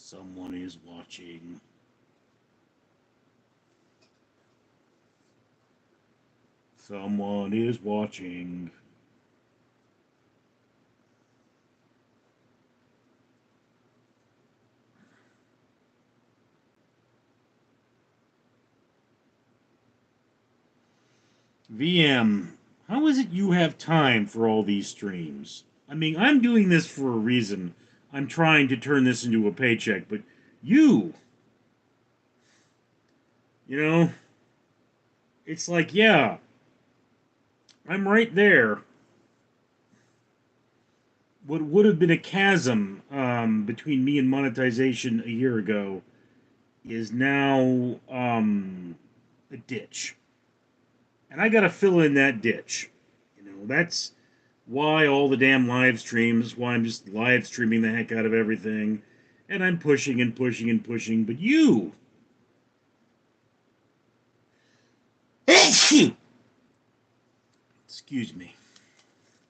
Someone is watching. Someone is watching. VM, how is it you have time for all these streams? I mean, I'm doing this for a reason. I'm trying to turn this into a paycheck, but you, you know, it's like, yeah, I'm right there. What would have been a chasm between me and monetization a year ago is now a ditch. And I got to fill in that ditch. That's why all the damn live streams, why I'm just live streaming the heck out of everything. And I'm pushing and pushing and pushing. But you, excuse me.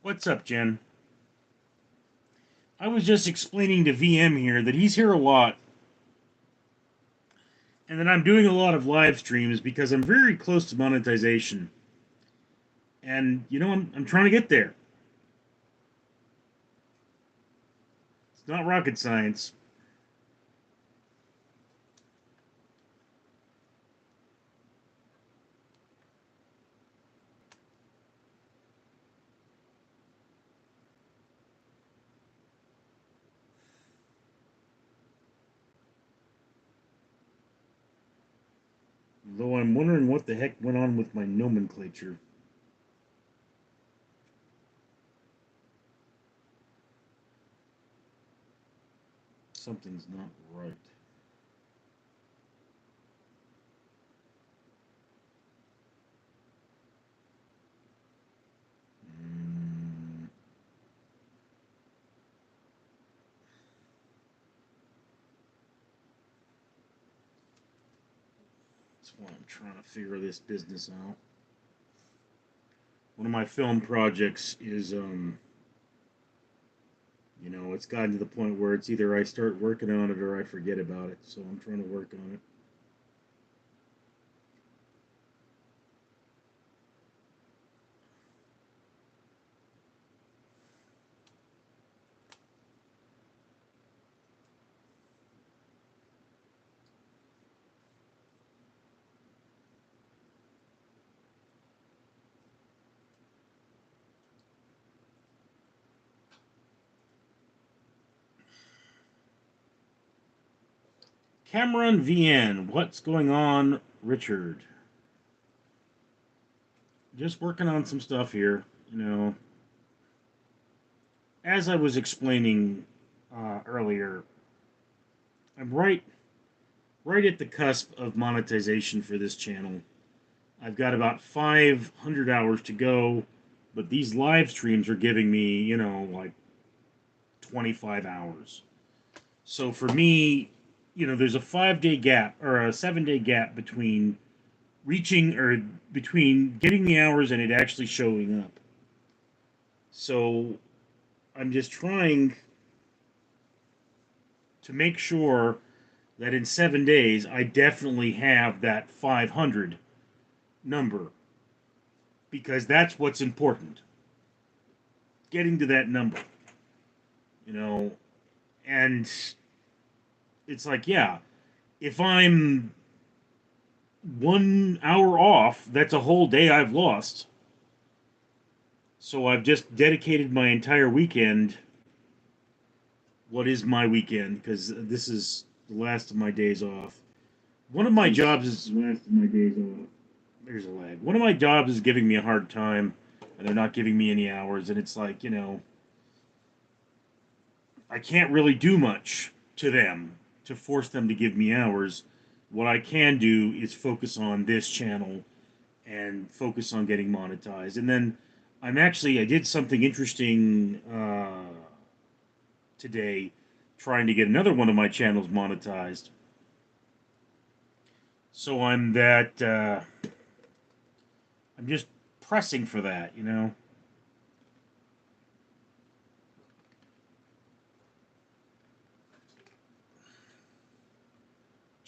What's up, Jen? I was just explaining to VM here that he's here a lot. And that I'm doing a lot of live streams because I'm very close to monetization. And, I'm trying to get there. It's not rocket science. Though I'm wondering what the heck went on with my nomenclature. Something's not right. That's why I'm trying to figure this business out. One of my film projects is, it's gotten to the point where it's either I start working on it or I forget about it. So I'm trying to work on it. Cameron VN, what's going on, Richard? Just working on some stuff here, As I was explaining earlier, I'm right at the cusp of monetization for this channel. I've got about 500 hours to go, but these live streams are giving me, like 25 hours. So for me, there's a 5-day gap or a 7-day gap between between getting the hours and it actually showing up. So I'm just trying to make sure that in 7 days I definitely have that 500 number, because that's what's important. Getting to that number, and it's like, yeah, if I'm 1 hour off, that's a whole day I've lost. So I've just dedicated my entire weekend. What is my weekend? Because this is the last of my days off. One of my jobs is last of my days off. There's a lag. One of my jobs is giving me a hard time, and they're not giving me any hours. And it's like, I can't really do much to them to force them to give me hours. What I can do is focus on this channel and focus on getting monetized. And then I did something interesting today, trying to get another one of my channels monetized. So I'm just pressing for that,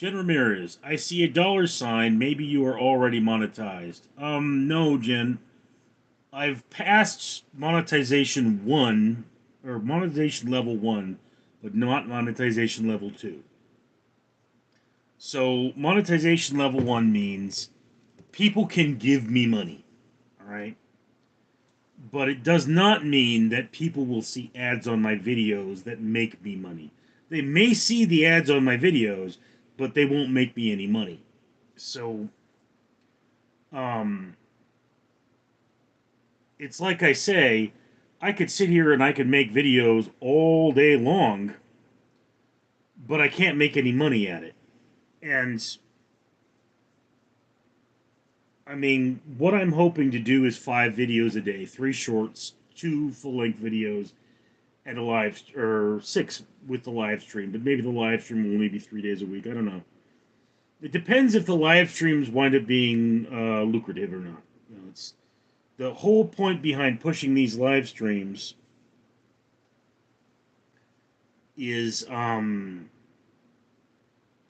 Jen Ramirez, I see a dollar sign. Maybe you are already monetized. No, Jen. I've passed monetization 1, or monetization level 1, but not monetization level 2. So, monetization level 1 means people can give me money, all right? But it does not mean that people will see ads on my videos that make me money. They may see the ads on my videos, but they won't make me any money. So, um, it's like I say, I could sit here and I could make videos all day long, but I can't make any money at it. And I mean, what I'm hoping to do is 5 videos a day, 3 shorts, 2 full-length videos, and a live, or 6 with the live stream. But maybe the live stream will only be 3 days a week. I don't know. It depends if the live streams wind up being lucrative or not. You know, it's the whole point behind pushing these live streams is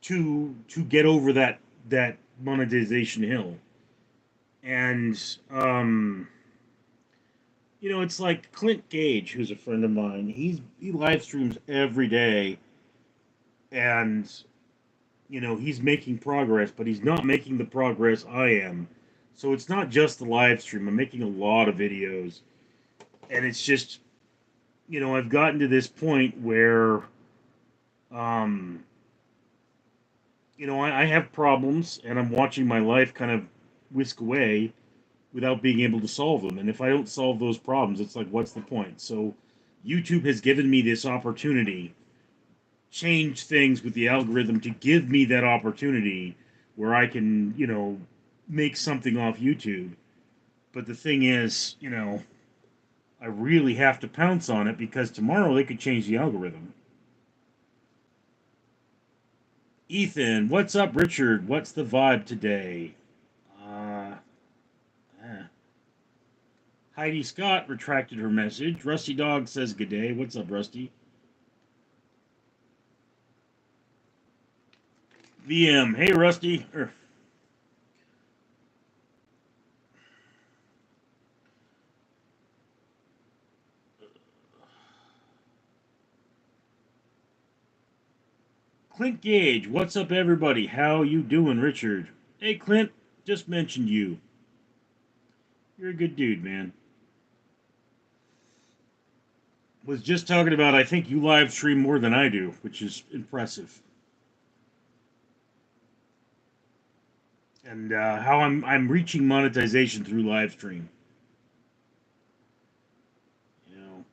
to get over that monetization hill. And you know, it's like Clint Gage, who's a friend of mine. He live streams every day, and you know he's making progress, but he's not making the progress I am. So it's not just the live stream. I'm making a lot of videos, and it's just, you know, I've gotten to this point where, um, you know, I have problems, and I'm watching my life kind of whisk away without being able to solve them. And if I don't solve those problems, it's like, what's the point? So YouTube has given me this opportunity, change things with the algorithm to give me that opportunity where I can, you know, make something off YouTube. But the thing is, you know, I really have to pounce on it because tomorrow they could change the algorithm. Ethan, what's up, Richard? What's the vibe today? Eh. Heidi Scott retracted her message. Rusty Dog says good day. What's up, Rusty? VM, hey, Rusty. Clint Gage, what's up, everybody? How you doing, Richard? Hey, Clint, just mentioned you. You're a good dude, man. Was just talking about, I think you live stream more than I do, which is impressive. And how I'm reaching monetization through live stream. You know,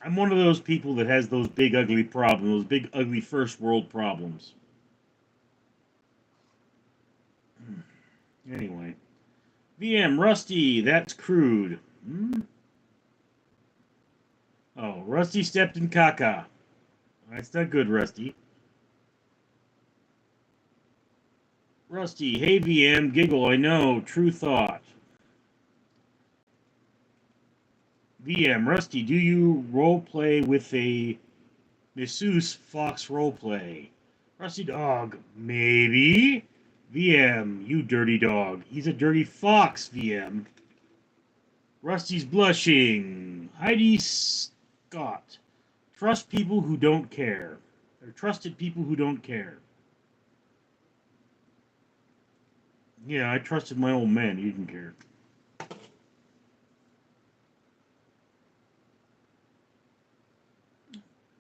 I'm one of those people that has those big ugly problems, those big ugly first world problems. Anyway, VM Rusty, that's crude. Hmm? Oh, Rusty stepped in caca. That's not good, Rusty. Rusty, hey VM, giggle, I know, true thought. VM, Rusty, do you roleplay with a masseuse fox roleplay? Rusty Dog, maybe? VM, you dirty dog. He's a dirty fox, VM. Rusty's blushing. Heidi Scott. Trust people who don't care. Or trusted people who don't care. Yeah, I trusted my old man. He didn't care.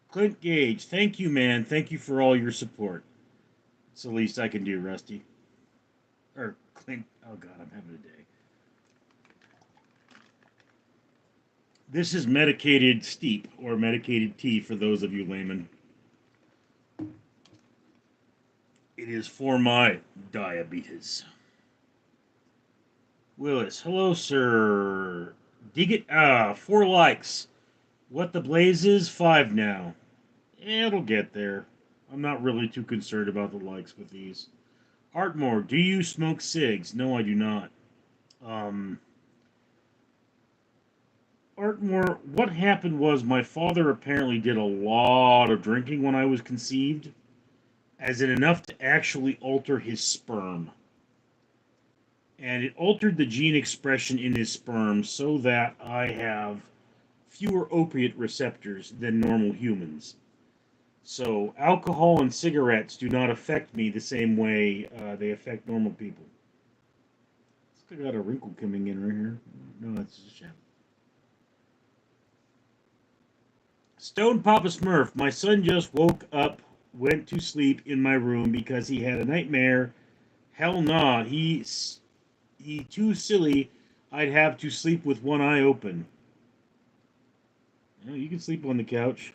Clint Gage, thank you, man. Thank you for all your support. It's the least I can do, Rusty. Or Clint. Oh, God, I'm having a day. This is medicated steep, or medicated tea for those of you laymen. It is for my diabetes. Willis, hello, sir. Dig it. 4 likes. What the blaze is? 5 now. It'll get there. I'm not really too concerned about the likes with these. Artmore, do you smoke cigs? No, I do not. Um, Artmore, what happened was my father apparently did a lot of drinking when I was conceived, as in enough to actually alter his sperm. And it altered the gene expression in his sperm so that I have fewer opiate receptors than normal humans. So alcohol and cigarettes do not affect me the same way they affect normal people. I got a wrinkle coming in right here. No, that's just a shadow. Stone Papa Smurf, my son just woke up, went to sleep in my room because he had a nightmare. Hell nah, he too silly. I'd have to sleep with one eye open. Well, you can sleep on the couch.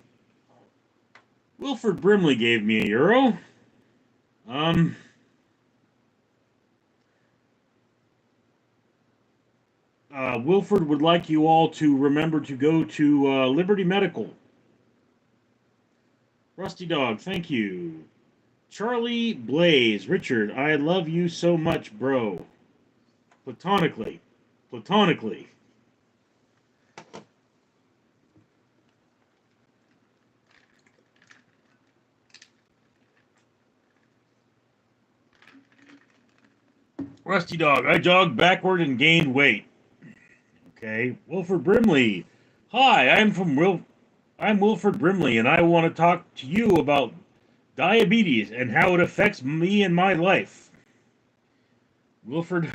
Wilford Brimley gave me €1. Wilford would like you all to remember to go to Liberty Medical. Rusty Dog, thank you. Charlie Blaze, Richard, I love you so much, bro. Platonically. Platonically. Rusty Dog, I jogged backward and gained weight. Okay. Wilford Brimley. Hi, I'm Wilford Brimley, and I want to talk to you about diabetes and how it affects me and my life. Wilford,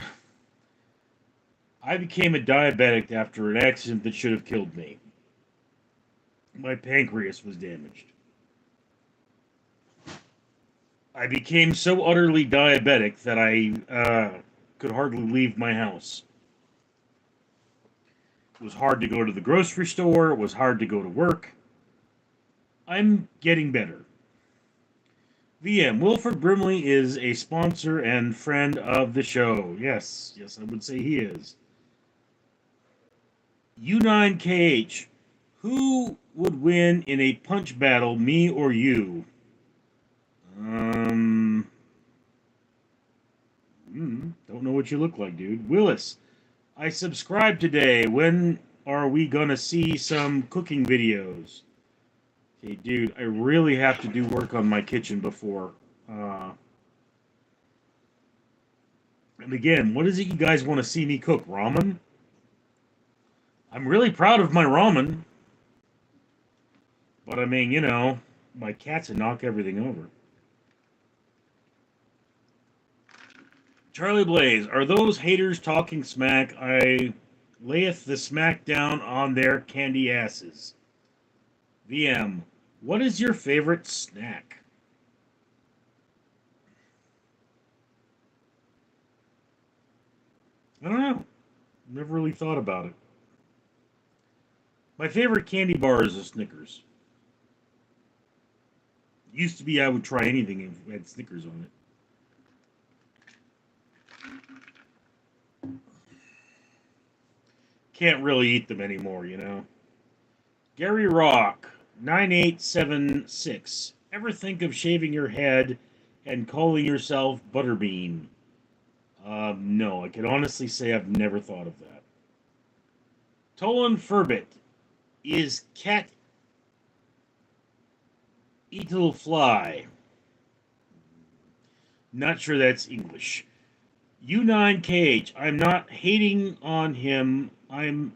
I became a diabetic after an accident that should have killed me. My pancreas was damaged. I became so utterly diabetic that I could hardly leave my house. It was hard to go to the grocery store. It was hard to go to work. I'm getting better. VM, Wilford Brimley is a sponsor and friend of the show. Yes, I would say he is. U9KH, who would win in a punch battle, me or you? Don't know what you look like, dude. Willis, I subscribed today. When are we gonna see some cooking videos? Okay, dude, I really have to do work on my kitchen before. And again, what is it you guys want to see me cook? Ramen? I'm really proud of my ramen. But I mean, my cats would knock everything over. Charlie Blaze, are those haters talking smack? I layeth the smack down on their candy asses. VM, what is your favorite snack? I don't know. Never really thought about it. My favorite candy bar is a Snickers. Used to be I would try anything if it had Snickers on it. Can't really eat them anymore, Gary Rock, 9876. Ever think of shaving your head and calling yourself Butterbean? No, I can honestly say I've never thought of that. Tolan Furbit, is cat eatle fly? Not sure that's English. U9KH, I'm not hating on him. I'm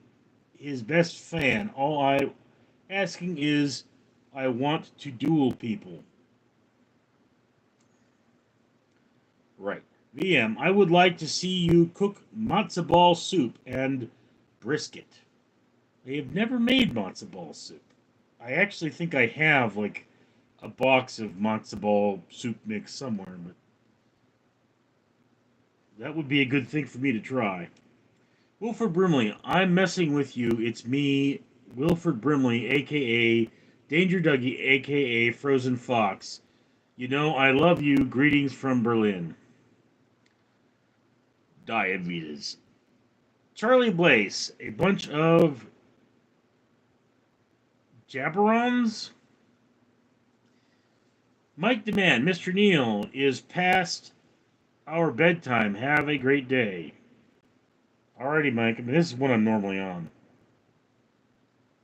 his best fan. All I asking is I want to duel people. Right. VM, I would like to see you cook matzo ball soup and brisket. I have never made matzo ball soup. I actually think I have, like, a box of matzo ball soup mix somewhere, but that would be a good thing for me to try. Wilford Brimley, I'm messing with you. It's me, Wilford Brimley, a.k.a. Danger Dougie, a.k.a. Frozen Fox. I love you. Greetings from Berlin. Diabetes. Charlie Blaze, a bunch of jabberons? Mike Demand, Mr. Neal, is past our bedtime. Have a great day. Alrighty, Mike. I mean, this is what I'm normally on.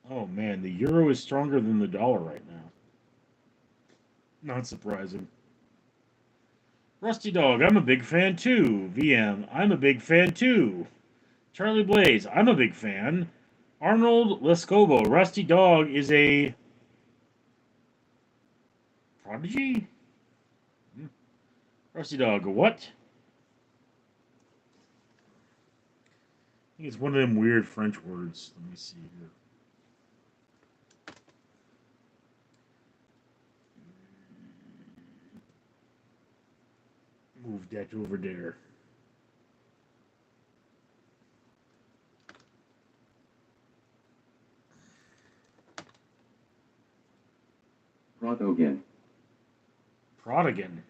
Oh man, the euro is stronger than the dollar right now. Not surprising. Rusty Dog, I'm a big fan too. VM, I'm a big fan too. Charlie Blaze, I'm a big fan. Arnold Lescobo, Rusty Dog is a prodigy? Hmm. Rusty Dog, what? I think it's one of them weird French words. Let me see here. Move that over there. Protogen. Prodigan.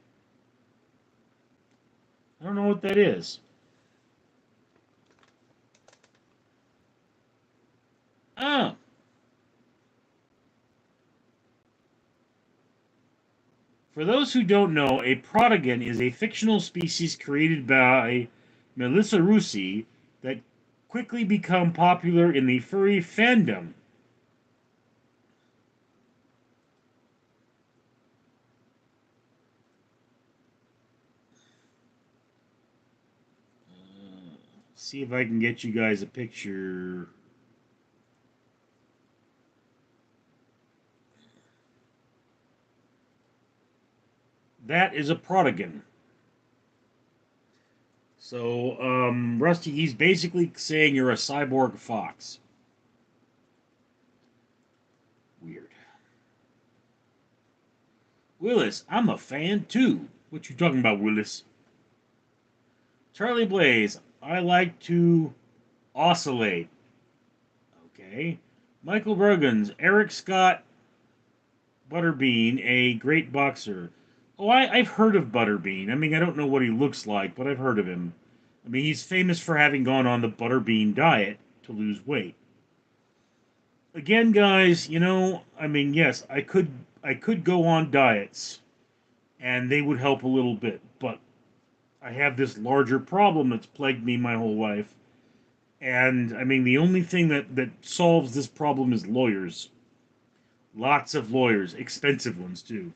I don't know what that is. Ah, for those who don't know, a prodigan is a fictional species created by Melissa Russi that quickly become popular in the furry fandom. See if I can get you guys a picture. That is a prodigan. So, Rusty, he's basically saying you're a cyborg fox. Weird. Willis, I'm a fan too. What you talking about, Willis? Charlie Blaze, I like to oscillate. Okay. Michael Bergens, Eric Scott Butterbean, a great boxer. Oh, I've heard of Butterbean. I mean, I don't know what he looks like, but I've heard of him. I mean, he's famous for having gone on the Butterbean diet to lose weight. Again, guys, I mean, yes, I could go on diets and they would help a little bit, but I have this larger problem that's plagued me my whole life. And I mean, the only thing that solves this problem is lawyers. Lots of lawyers, expensive ones too.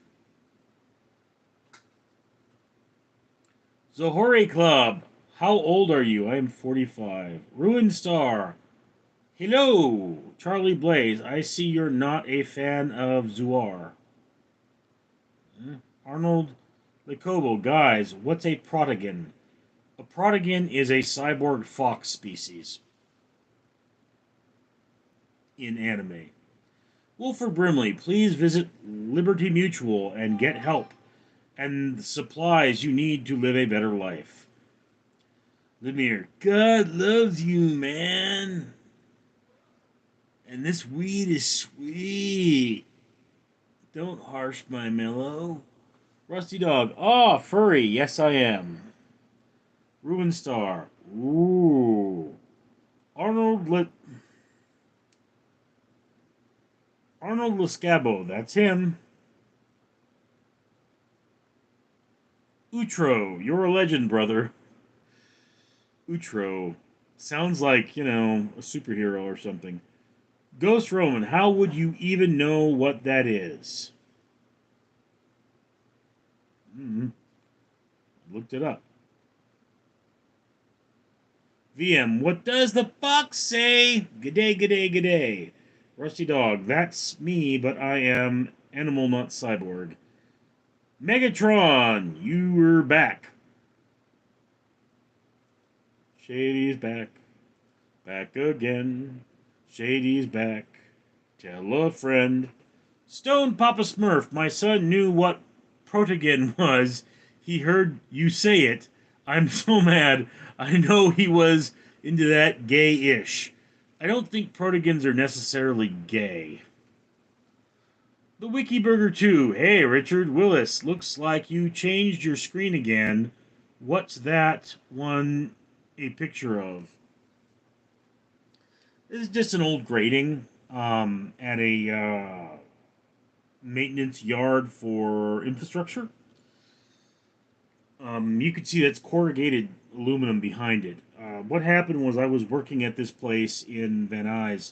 Zohore Club, how old are you? I am 45. Ruin Star, hello. Charlie Blaze, I see you're not a fan of Zuar. Arnold Lecobo, guys, what's a protogen? A protogen is a cyborg fox species in anime. Wilford Brimley, please visit Liberty Mutual and get help and the supplies you need to live a better life. Lemire, God loves you, man. And this weed is sweet. Don't harsh my mellow. Rusty Dog, furry, yes I am. Ruin Star, ooh. Arnold Lit. Arnold Lescabo, that's him. Utro, you're a legend, brother. Utro. Sounds like, a superhero or something. Ghost Roman, how would you even know what that is? Mm-hmm. Looked it up. VM, what does the fox say? G'day, g'day, g'day. Rusty Dog, that's me, but I am animal, not cyborg. Megatron, you were back. Shady's back. Back again. Shady's back. Tell a friend. Stone Papa Smurf, my son knew what protogen was. He heard you say it. I'm so mad. I know he was into that gay-ish. I don't think protogens are necessarily gay. The Wiki Burger 2. Hey, Richard Willis. Looks like you changed your screen again. What's that one a picture of? This is just an old grating at a maintenance yard for infrastructure. You can see that's corrugated aluminum behind it. What happened was I was working at this place in Van Nuys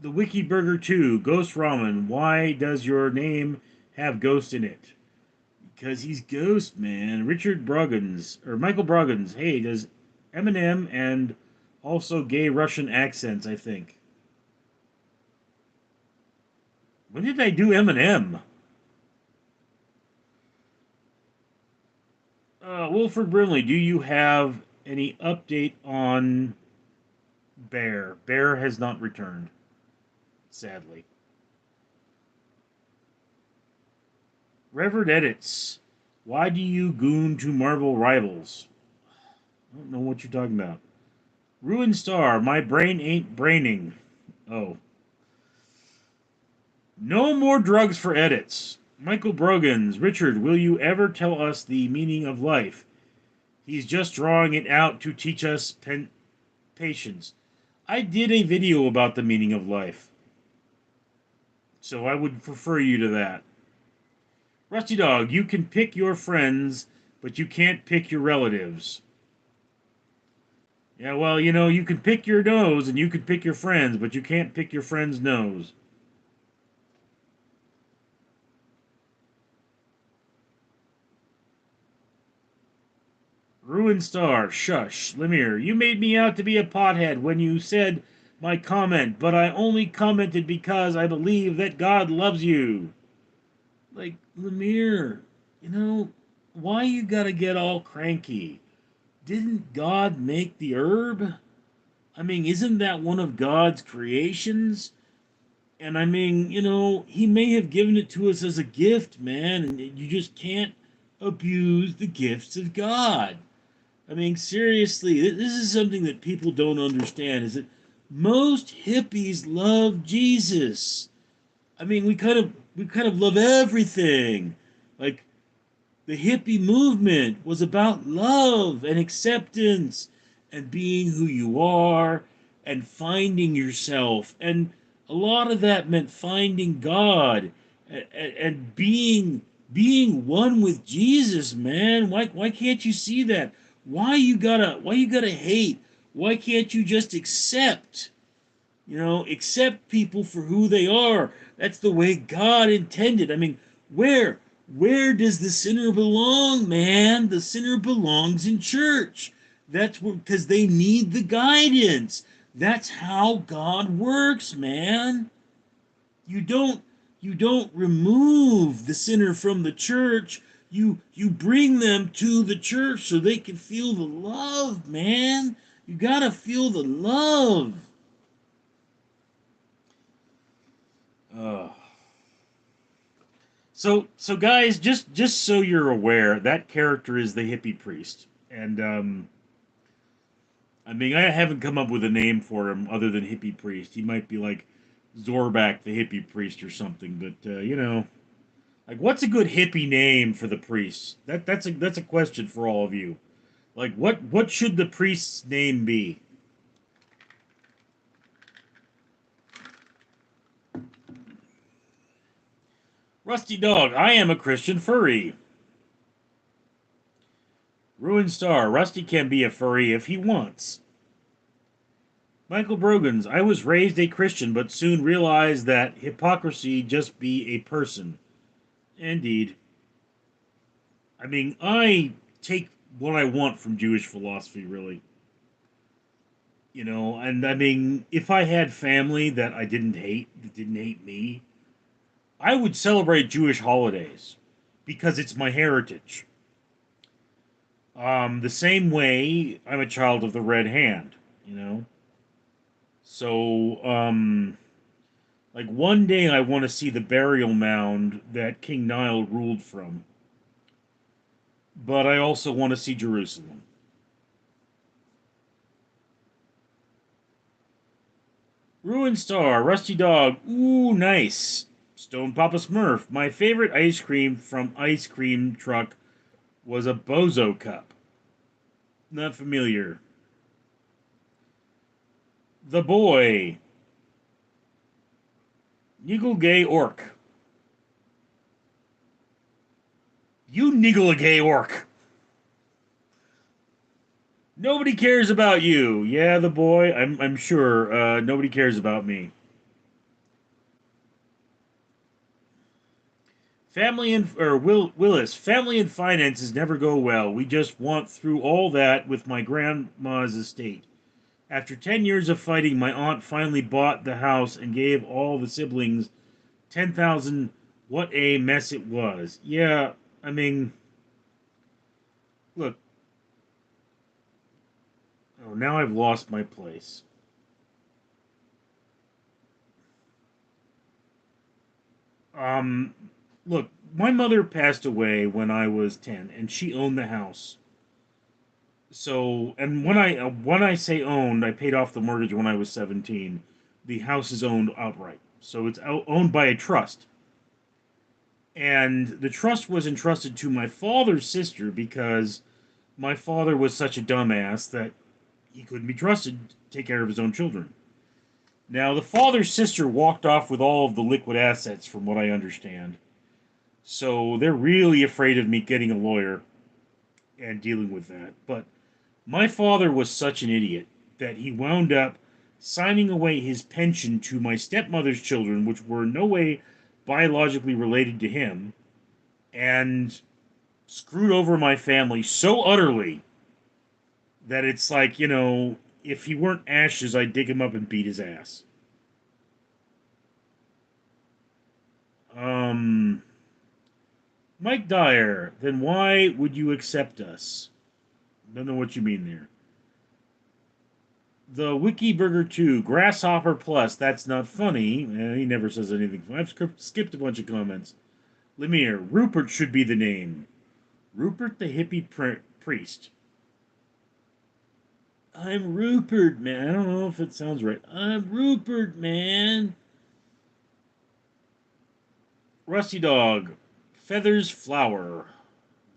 The Wiki Burger 2, Ghost Ramen. Why does your name have ghost in it? Because he's Ghost, man. Richard Broggins, or Michael Broggins. Hey, does Eminem and also gay Russian accents, I think. When did I do Eminem? Wilford Brimley, do you have any update on Bear? Bear has not returned, sadly. Reverend Edits, why do you goon to Marvel Rivals? I don't know what you're talking about. Ruined Star, my brain ain't braining. Oh. No more drugs for edits. Michael Brogans, Richard, will you ever tell us the meaning of life? He's just drawing it out to teach us patience. I did a video about the meaning of life, so I would refer you to that. Rusty Dog, you can pick your friends, but you can't pick your relatives. Yeah, well, you know, you can pick your nose and you can pick your friends, but you can't pick your friend's nose. Ruined Star, shush. Lemire, you made me out to be a pothead when you said my comment, but I only commented because I believe that God loves you. Like, Lemire, you know, why you gotta get all cranky? Didn't God make the herb? I mean, isn't that one of God's creations? And I mean, you know, he may have given it to us as a gift, man, and you just can't abuse the gifts of God. I mean, seriously, this is something that people don't understand is that most hippies love Jesus. I mean, we kind of love everything. Like the hippie movement was about love and acceptance and being who you are and finding yourself. And a lot of that meant finding God and being one with Jesus, man. Why can't you see that? Why you gotta hate? Why can't you just accept? You know, accept people for who they are. That's the way God intended. I mean, where does the sinner belong, man? The sinner belongs in church. That's where because they need the guidance. That's how God works, man. You don't you don't remove the sinner from the church. You bring them to the church so they can feel the love, man. You gotta feel the love. Uh, so guys, just so you're aware, that character is the hippie priest, and I mean, I haven't come up with a name for him other than hippie priest. He might be like Zorbak the hippie priest or something, but you know, like what's a good hippie name for the priest? That's a question for all of you. Like what should the priest's name be? Rusty Dog, I am a Christian furry. Ruined Star, Rusty can be a furry if he wants. Michael Brogans, I was raised a Christian, but soon realized that hypocrisy just be a person. Indeed. I mean, I take what I want from Jewish philosophy, really. You know, and I mean, if I had family that I didn't hate, that didn't hate me, I would celebrate Jewish holidays because it's my heritage. The same way I'm a child of the Red Hand, you know? So, like one day I want to see the burial mound that King Nile ruled from, but I also want to see Jerusalem. Ruined Star, Rusty Dog, ooh, nice. Stone Papa Smurf, my favorite ice cream from Ice Cream Truck was a Bozo Cup. Not familiar. The Boy, Niggle Gay Orc. You niggle a gay orc. Nobody cares about you. Yeah, the boy. I'm sure. Nobody cares about me. Willis, family and finances never go well. We just want through all that with my grandma's estate. After 10 years of fighting, my aunt finally bought the house and gave all the siblings 10,000. What a mess it was. Yeah, I mean, look, oh, now I've lost my place. Um, Look, my mother passed away when I was 10 and she owned the house. So, and when I say owned, I paid off the mortgage when I was 17. The house is owned outright. So it's owned by a trust. And the trust was entrusted to my father's sister because my father was such a dumbass that he couldn't be trusted to take care of his own children. Now, the father's sister walked off with all of the liquid assets, from what I understand. So they're really afraid of me getting a lawyer and dealing with that. But my father was such an idiot that he wound up signing away his pension to my stepmother's children, which were in no way biologically related to him, and screwed over my family so utterly that it's like, if he weren't ashes, I'd dig him up and beat his ass. Um, Mike Dyer, then why would you accept us? Don't know what you mean there. The Wiki Burger 2, Grasshopper Plus, that's not funny. He never says anything. I've skipped a bunch of comments. Lemire, Rupert should be the name. Rupert the hippie priest. I'm Rupert, man. I don't know if it sounds right. I'm Rupert, man. Rusty Dog, Feathers Flower.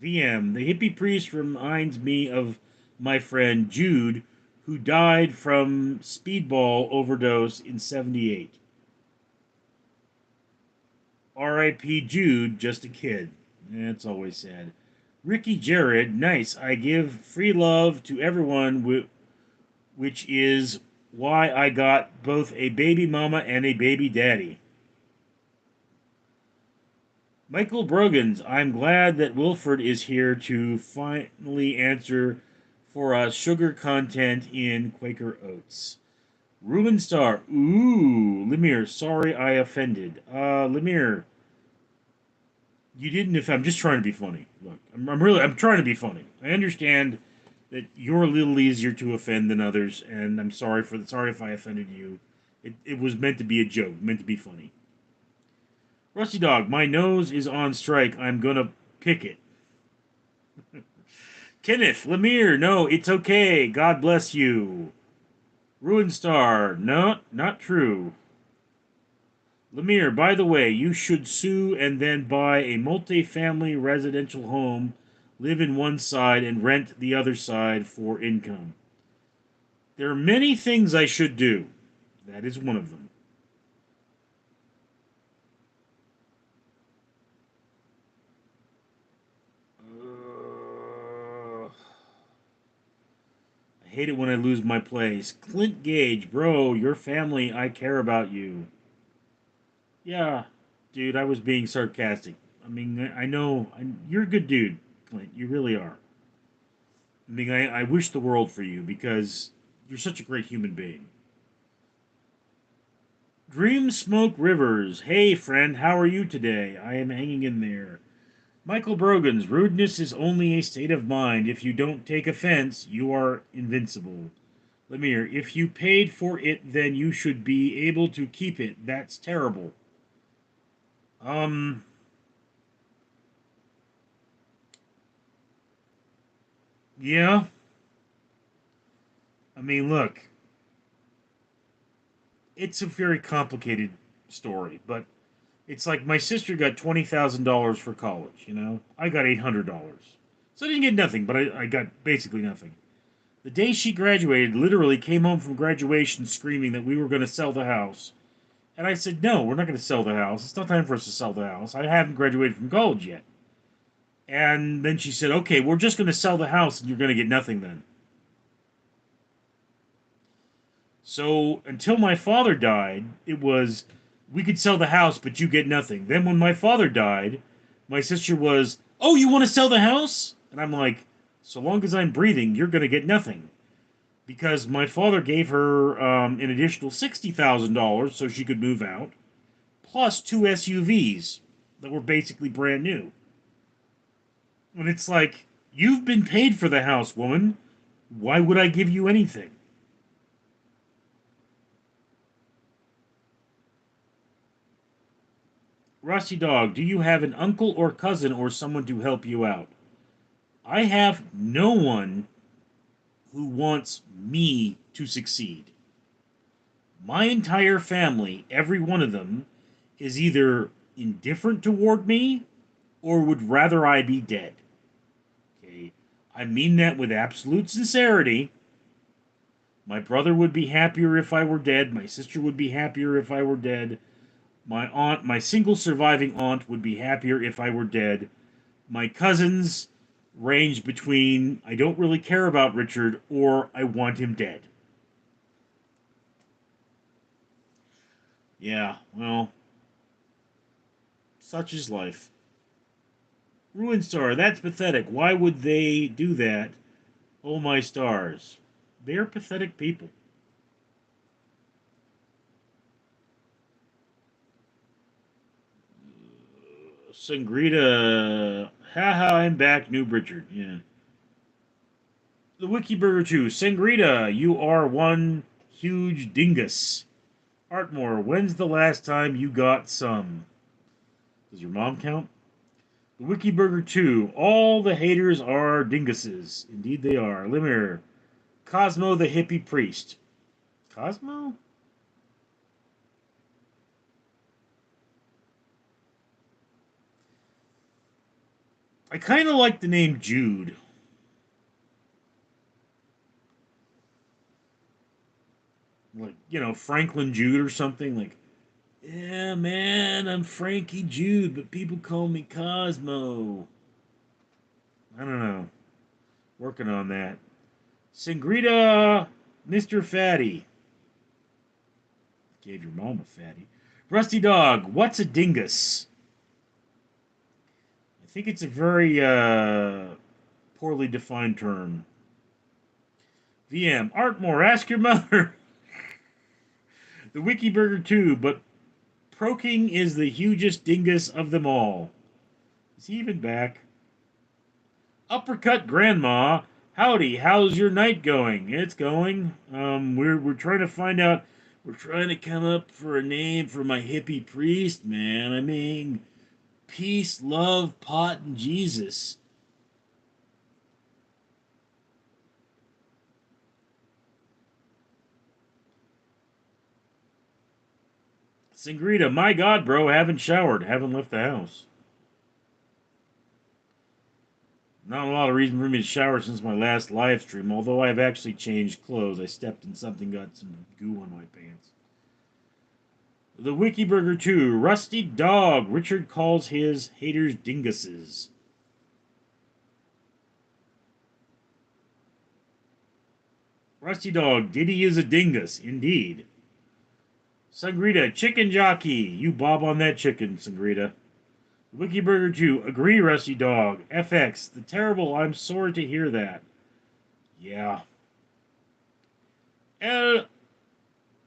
VM, the hippie priest reminds me of my friend Jude, who died from speedball overdose in 78. R.I.P. Jude, just a kid. That's always sad. Ricky Jared, nice. I give free love to everyone, which is why I got both a baby mama and a baby daddy. Michael Brogans, I'm glad that Wilford is here to finally answer for us sugar content in Quaker Oats. Ruben Star, ooh, Lemire, sorry I offended. Lemire, you didn't. If I'm just trying to be funny. Look, I'm trying to be funny. I understand that you're a little easier to offend than others, and I'm sorry if I offended you. It was meant to be a joke, meant to be funny. Rusty Dog, my nose is on strike. I'm gonna pick it. Kenneth Lemire, no, it's okay. God bless you. Ruin Star, no, not true. Lemire, by the way, you should sue and then buy a multi-family residential home, live in one side, and rent the other side for income. There are many things I should do. That is one of them. I hate it when I lose my place. Clint Gage, bro, your family, I care about you. Yeah, dude, I was being sarcastic. I mean, I know you're a good dude, Clint. You really are. I mean, I wish the world for you because you're such a great human being. Dream Smoke Rivers. Hey, friend, how are you today? I am hanging in there. Michael Brogan's rudeness is only a state of mind. If you don't take offense, you are invincible. Lemire, if you paid for it, then you should be able to keep it. That's terrible. Um, yeah. I mean, look, it's a very complicated story, but it's like my sister got $20,000 for college. I got $800, so I didn't get nothing, but I got basically nothing. The day she graduated, literally came home from graduation screaming that we were going to sell the house, and I said, "No, we're not going to sell the house. It's not time for us to sell the house. I haven't graduated from college yet." And then she said, "Okay, we're just going to sell the house, and you're going to get nothing then." So until my father died, it was we could sell the house, but you get nothing. Then when my father died, My sister was, "Oh, you want to sell the house?" And I'm like, "So long as I'm breathing, you're going to get nothing." Because my father gave her an additional $60,000 so she could move out, plus two SUVs that were basically brand new. And it's like, you've been paid for the house, woman. Why would I give you anything? Rusty Dog, do you have an uncle or cousin or someone to help you out? I have no one who wants me to succeed. My entire family, every one of them, is either indifferent toward me or would rather I be dead. Okay? I mean that with absolute sincerity. My brother would be happier if I were dead. My sister would be happier if I were dead. My aunt, my single surviving aunt, would be happier if I were dead. My cousins range between I don't really care about Richard or I want him dead. Yeah, well, such is life. Ruin Star, that's pathetic. Why would they do that? Oh, my stars. They're pathetic people. Sangrita. Haha, I'm back, New Richard. Yeah. The Wiki Burger 2. Sangrita, you are one huge dingus. Artmore, when's the last time you got some? Does your mom count? The Wiki Burger 2. All the haters are dinguses. Indeed they are. Limir. Cosmo the hippie priest. Cosmo? I kind of like the name Jude. Like, Franklin Jude or something. Like, yeah, man, I'm Frankie Jude, but people call me Cosmo. I don't know. Working on that. Sangrita, Mr. Fatty. Gave your mom a fatty. Rusty Dog, what's a dingus? I think it's a very poorly defined term. VM, Artmore, ask your mother. The Wiki Burger 2, but Proking is the hugest dingus of them all. Is he even back? Uppercut Grandma, howdy, how's your night going? It's going. We're trying to find out. We're trying to come up for a name for my hippie priest, man. I mean, peace, love, pot, and Jesus. Sangrita, my God, bro, haven't showered, haven't left the house. Not a lot of reason for me to shower since my last live stream, although I've actually changed clothes. I stepped in something, got some goo on my pants. The Wiki Burger 2, Rusty Dog. Richard calls his haters dinguses. Rusty Dog, Diddy is a dingus, indeed. Sangrita, chicken jockey. You bob on that chicken, Sangrita. Wiki Burger 2, agree, Rusty Dog. FX, the terrible, I'm sorry to hear that. Yeah. El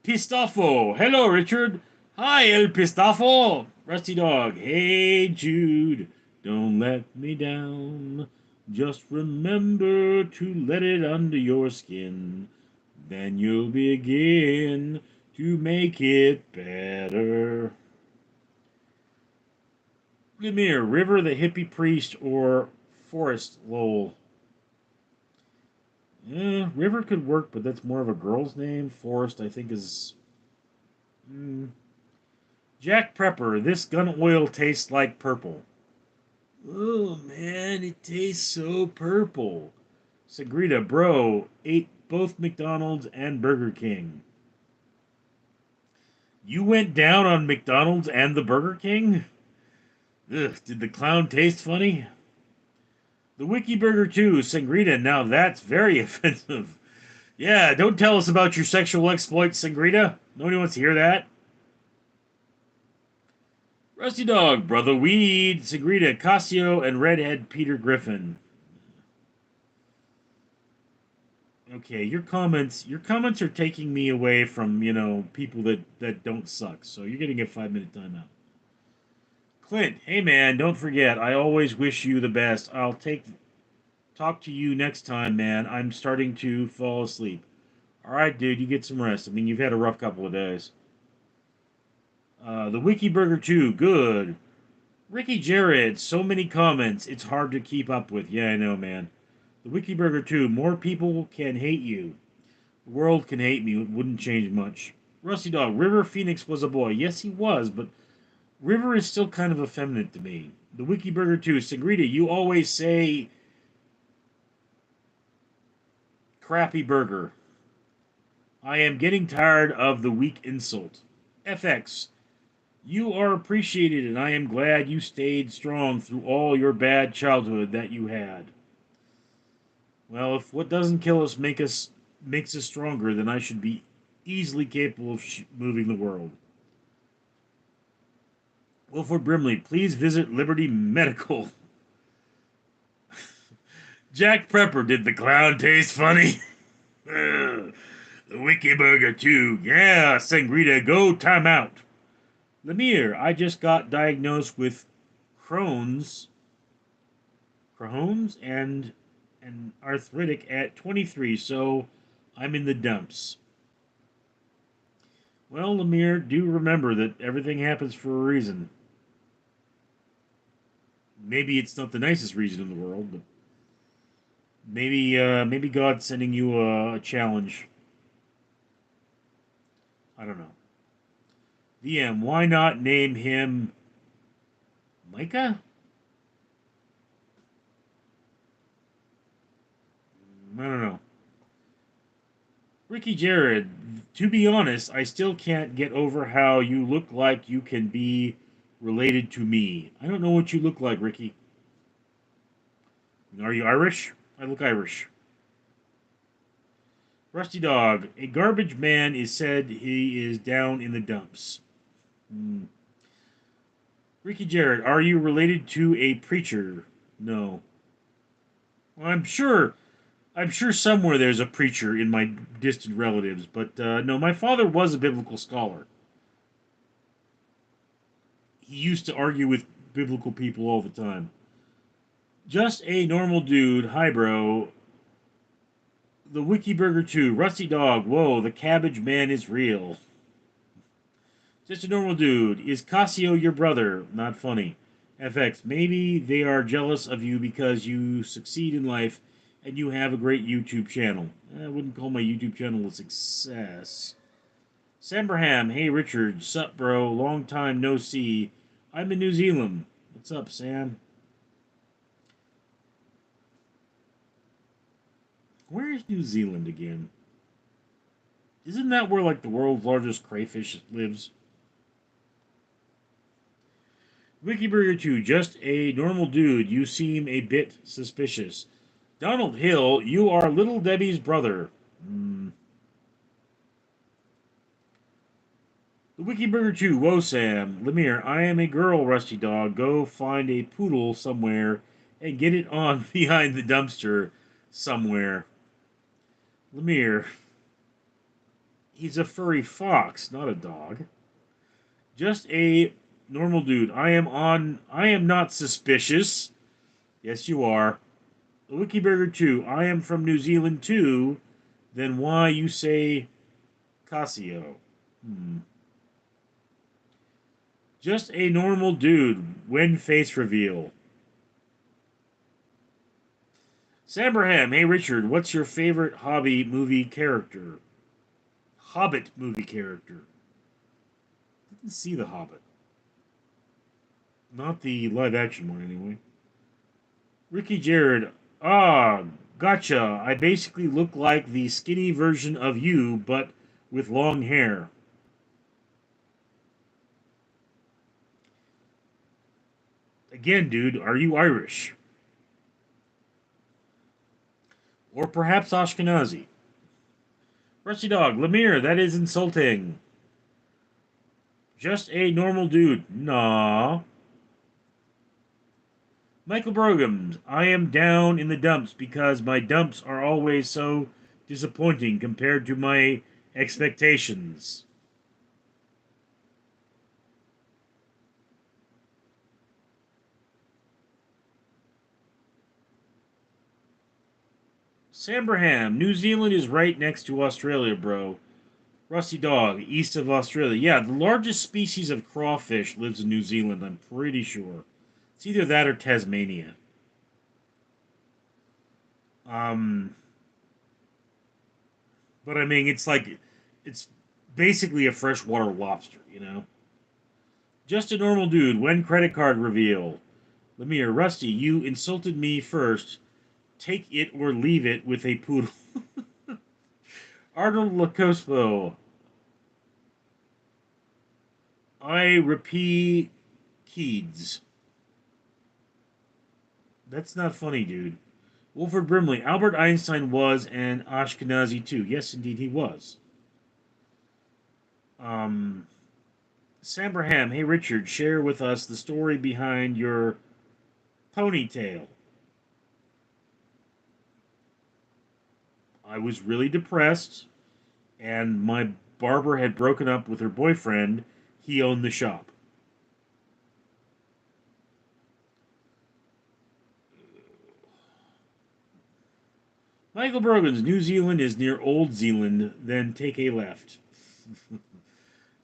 Pistafo. Hello, Richard. Hi, El Pistafo. Rusty Dog. Hey, Jude. Don't let me down. Just remember to let it under your skin. Then you'll begin to make it better. Lemire, River the hippie priest or Forest Lowell? River could work, but that's more of a girl's name. Forest, I think, is. Jack Prepper, this gun oil tastes like purple. Oh man, it tastes so purple. Sagrita, bro, ate both McDonald's and Burger King. You went down on McDonald's and the Burger King? Ugh, did the clown taste funny? The Wiki Burger 2, Sangrita, now that's very offensive. Yeah, don't tell us about your sexual exploits, Sangrita. Nobody wants to hear that. Rusty Dog, Brother Weed, Sigrita, Cassio, and Redhead Peter Griffin. Okay, your comments are taking me away from, people that don't suck. So you're getting a 5-minute timeout. Clint, hey man, don't forget, I always wish you the best. Talk to you next time, man. I'm starting to fall asleep. All right, dude, you get some rest. I mean, you've had a rough couple of days. The Wiki Burger 2, good. Ricky Jared, so many comments, it's hard to keep up with. Yeah, I know, man. The Wiki Burger 2, more people can hate you. The world can hate me, it wouldn't change much. Rusty Dog, River Phoenix was a boy. Yes, he was, but River is still kind of effeminate to me. The Wiki Burger 2, Sagrita, you always say crappy burger. I am getting tired of the weak insult. FX, you are appreciated, and I am glad you stayed strong through all your bad childhood that you had. Well, if what doesn't kill us makes us stronger, then I should be easily capable of moving the world. Wilford Brimley, please visit Liberty Medical. Jack Prepper, did the clown taste funny? The Wiki Burger 2. Yeah, Sangrita, go time out. Lemire, I just got diagnosed with Crohn's and arthritic at 23, so I'm in the dumps. Well, Lemire, do remember that everything happens for a reason. Maybe it's not the nicest reason in the world, but maybe God's sending you a challenge. I don't know. VM, why not name him Micah? I don't know. Ricky Jared, to be honest, I still can't get over how you look like you can be related to me. I don't know what you look like, Ricky. Are you Irish? I look Irish. Rusty Dog, a garbage man is said he is down in the dumps. Ricky Jared, are you related to a preacher? No. Well, I'm sure somewhere there's a preacher in my distant relatives, but no, my father was a biblical scholar. He used to argue with biblical people all the time. Just a normal dude. Hi, bro. The Wiki Burger 2. Rusty Dog. Whoa, the cabbage man is real. Just a normal dude. Is Cassio your brother? Not funny. FX. Maybe they are jealous of you because you succeed in life and you have a great YouTube channel. I wouldn't call my YouTube channel a success. Sambraham. Hey, Richard. Sup, bro? Long time no see. I'm in New Zealand. What's up, Sam? Where is New Zealand again? Isn't that where, like, the world's largest crayfish lives? Wikiburger 2, just a normal dude. You seem a bit suspicious. Donald Hill, you are Little Debbie's brother. The Wikiburger 2, whoa, Sam. Lemire, I am a girl, Rusty Dog. Go find a poodle somewhere and get it on behind the dumpster somewhere. Lemire, he's a furry fox, not a dog. Just a normal dude. I am not suspicious. Yes, you are. The Wikiburger 2. I am from New Zealand too. Then why you say Cassio? Just a normal dude. When face reveal. Sambraham. Hey, Richard. What's your favorite hobby movie character? Hobbit movie character. I didn't see The Hobbit. Not the live action one, anyway. Ricky Jared. Ah, gotcha. I basically look like the skinny version of you, but with long hair. Again, dude, are you Irish? Or perhaps Ashkenazi? Rusty Dog. Lemire, that is insulting. Just a normal dude. Nah. Michael Brogams, I am down in the dumps because my dumps are always so disappointing compared to my expectations. Sambraham, New Zealand is right next to Australia, bro. Rusty Dog, east of Australia. Yeah, the largest species of crawfish lives in New Zealand, I'm pretty sure. It's either that or Tasmania. Um, but I mean, it's basically a freshwater lobster, you know? Just a normal dude. When credit card reveal? Lemire, Rusty, you insulted me first. Take it or leave it with a poodle. Arnold Lacospo. I repeat Keeds. That's not funny, dude. Wilford Brimley. Albert Einstein was an Ashkenazi too. Yes, indeed, he was. Um, Sambraham. Hey, Richard, share with us the story behind your ponytail. I was really depressed, and my barber had broken up with her boyfriend. He owned the shop. Michael Brogans, New Zealand is near Old Zealand, then take a left.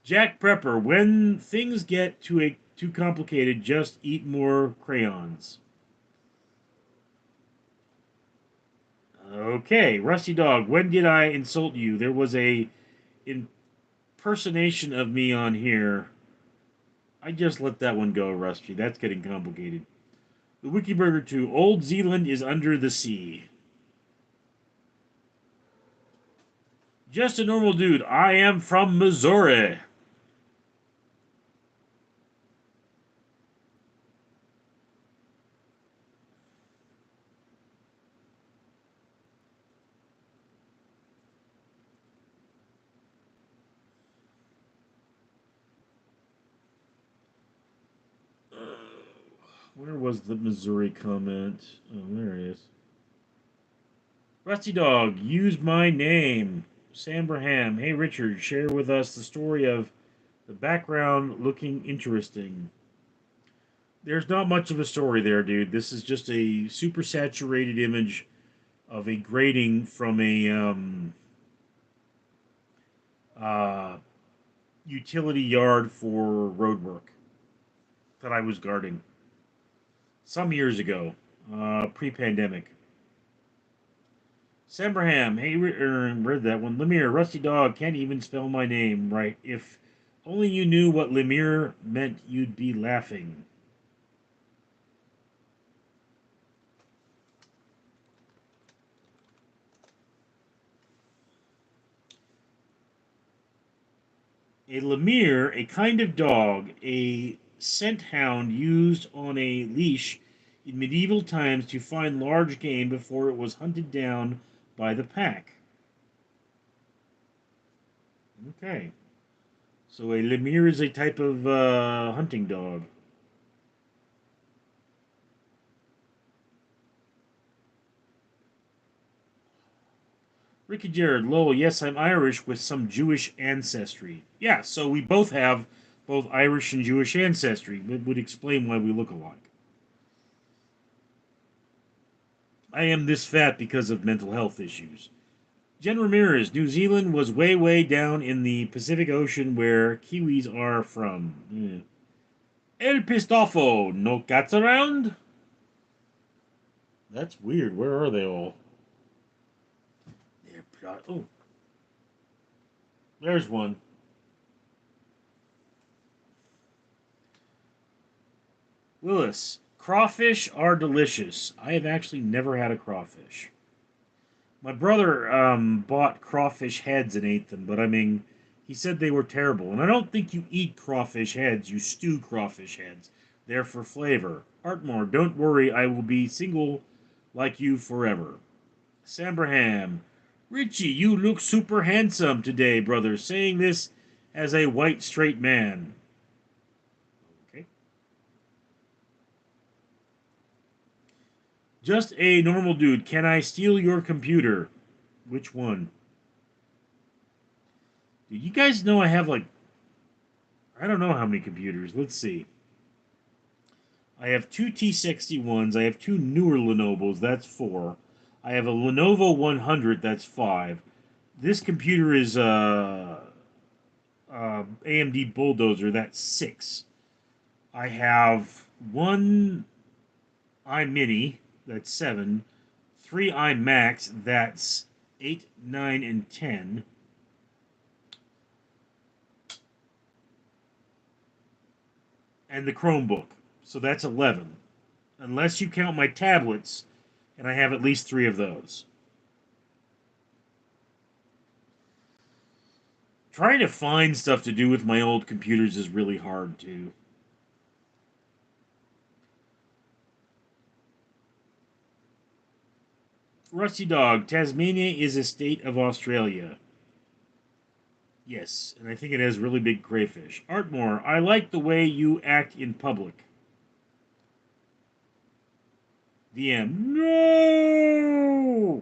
Jack Prepper, when things get too complicated, just eat more crayons. Okay, Rusty Dog, when did I insult you? There was a impersonation of me on here. I just let that one go, Rusty. That's getting complicated. The Wikiburger 2, Old Zealand is under the sea. Just a normal dude. I am from Missouri. Where was the Missouri comment? Oh, there it is. Rusty Dog, use my name. Sambraham. Hey, Richard, share with us the story of the background looking interesting. There's not much of a story there, dude. This is just a super saturated image of a grating from a uh, utility yard for road work that I was guarding some years ago, pre-pandemic. Sambraham, hey, read that one. Lemire, Rusty Dog, can't even spell my name right. If only you knew what Lemire meant, you'd be laughing. A lemire, a kind of dog, a scent hound used on a leash in medieval times to find large game before it was hunted down by the pack. Okay. So a lemire is a type of hunting dog. Ricky Jared, lol, yes, I'm Irish with some Jewish ancestry. Yeah, so we both have both Irish and Jewish ancestry. It would explain why we look alike. I am this fat because of mental health issues. Jen Ramirez, New Zealand was way, way down in the Pacific Ocean where Kiwis are from. El Pistofo, no cats around? That's weird. Where are they all? Oh, there's one. Willis, crawfish are delicious. I have actually never had a crawfish. My brother bought crawfish heads and ate them, but I mean, he said they were terrible. And I don't think you eat crawfish heads, you stew crawfish heads. They're for flavor. Artmore, don't worry, I will be single like you forever. Sambraham, Richie, you look super handsome today, brother. Saying this as a white straight man. Just a normal dude. Can I steal your computer? Which one? Do you guys know I have like, I don't know how many computers. Let's see. I have two T61s. I have two newer Lenovo's. That's four. I have a Lenovo 100. That's five. This computer is AMD Bulldozer. That's six. I have one iMini. That's seven. Three iMacs. That's eight, nine, and 10. And the Chromebook. So that's 11. Unless you count my tablets, and I have at least three of those. Trying to find stuff to do with my old computers is really hard, too. Rusty Dog, Tasmania is a state of Australia. Yes, and I think it has really big crayfish. Artmore, I like the way you act in public. DM, no!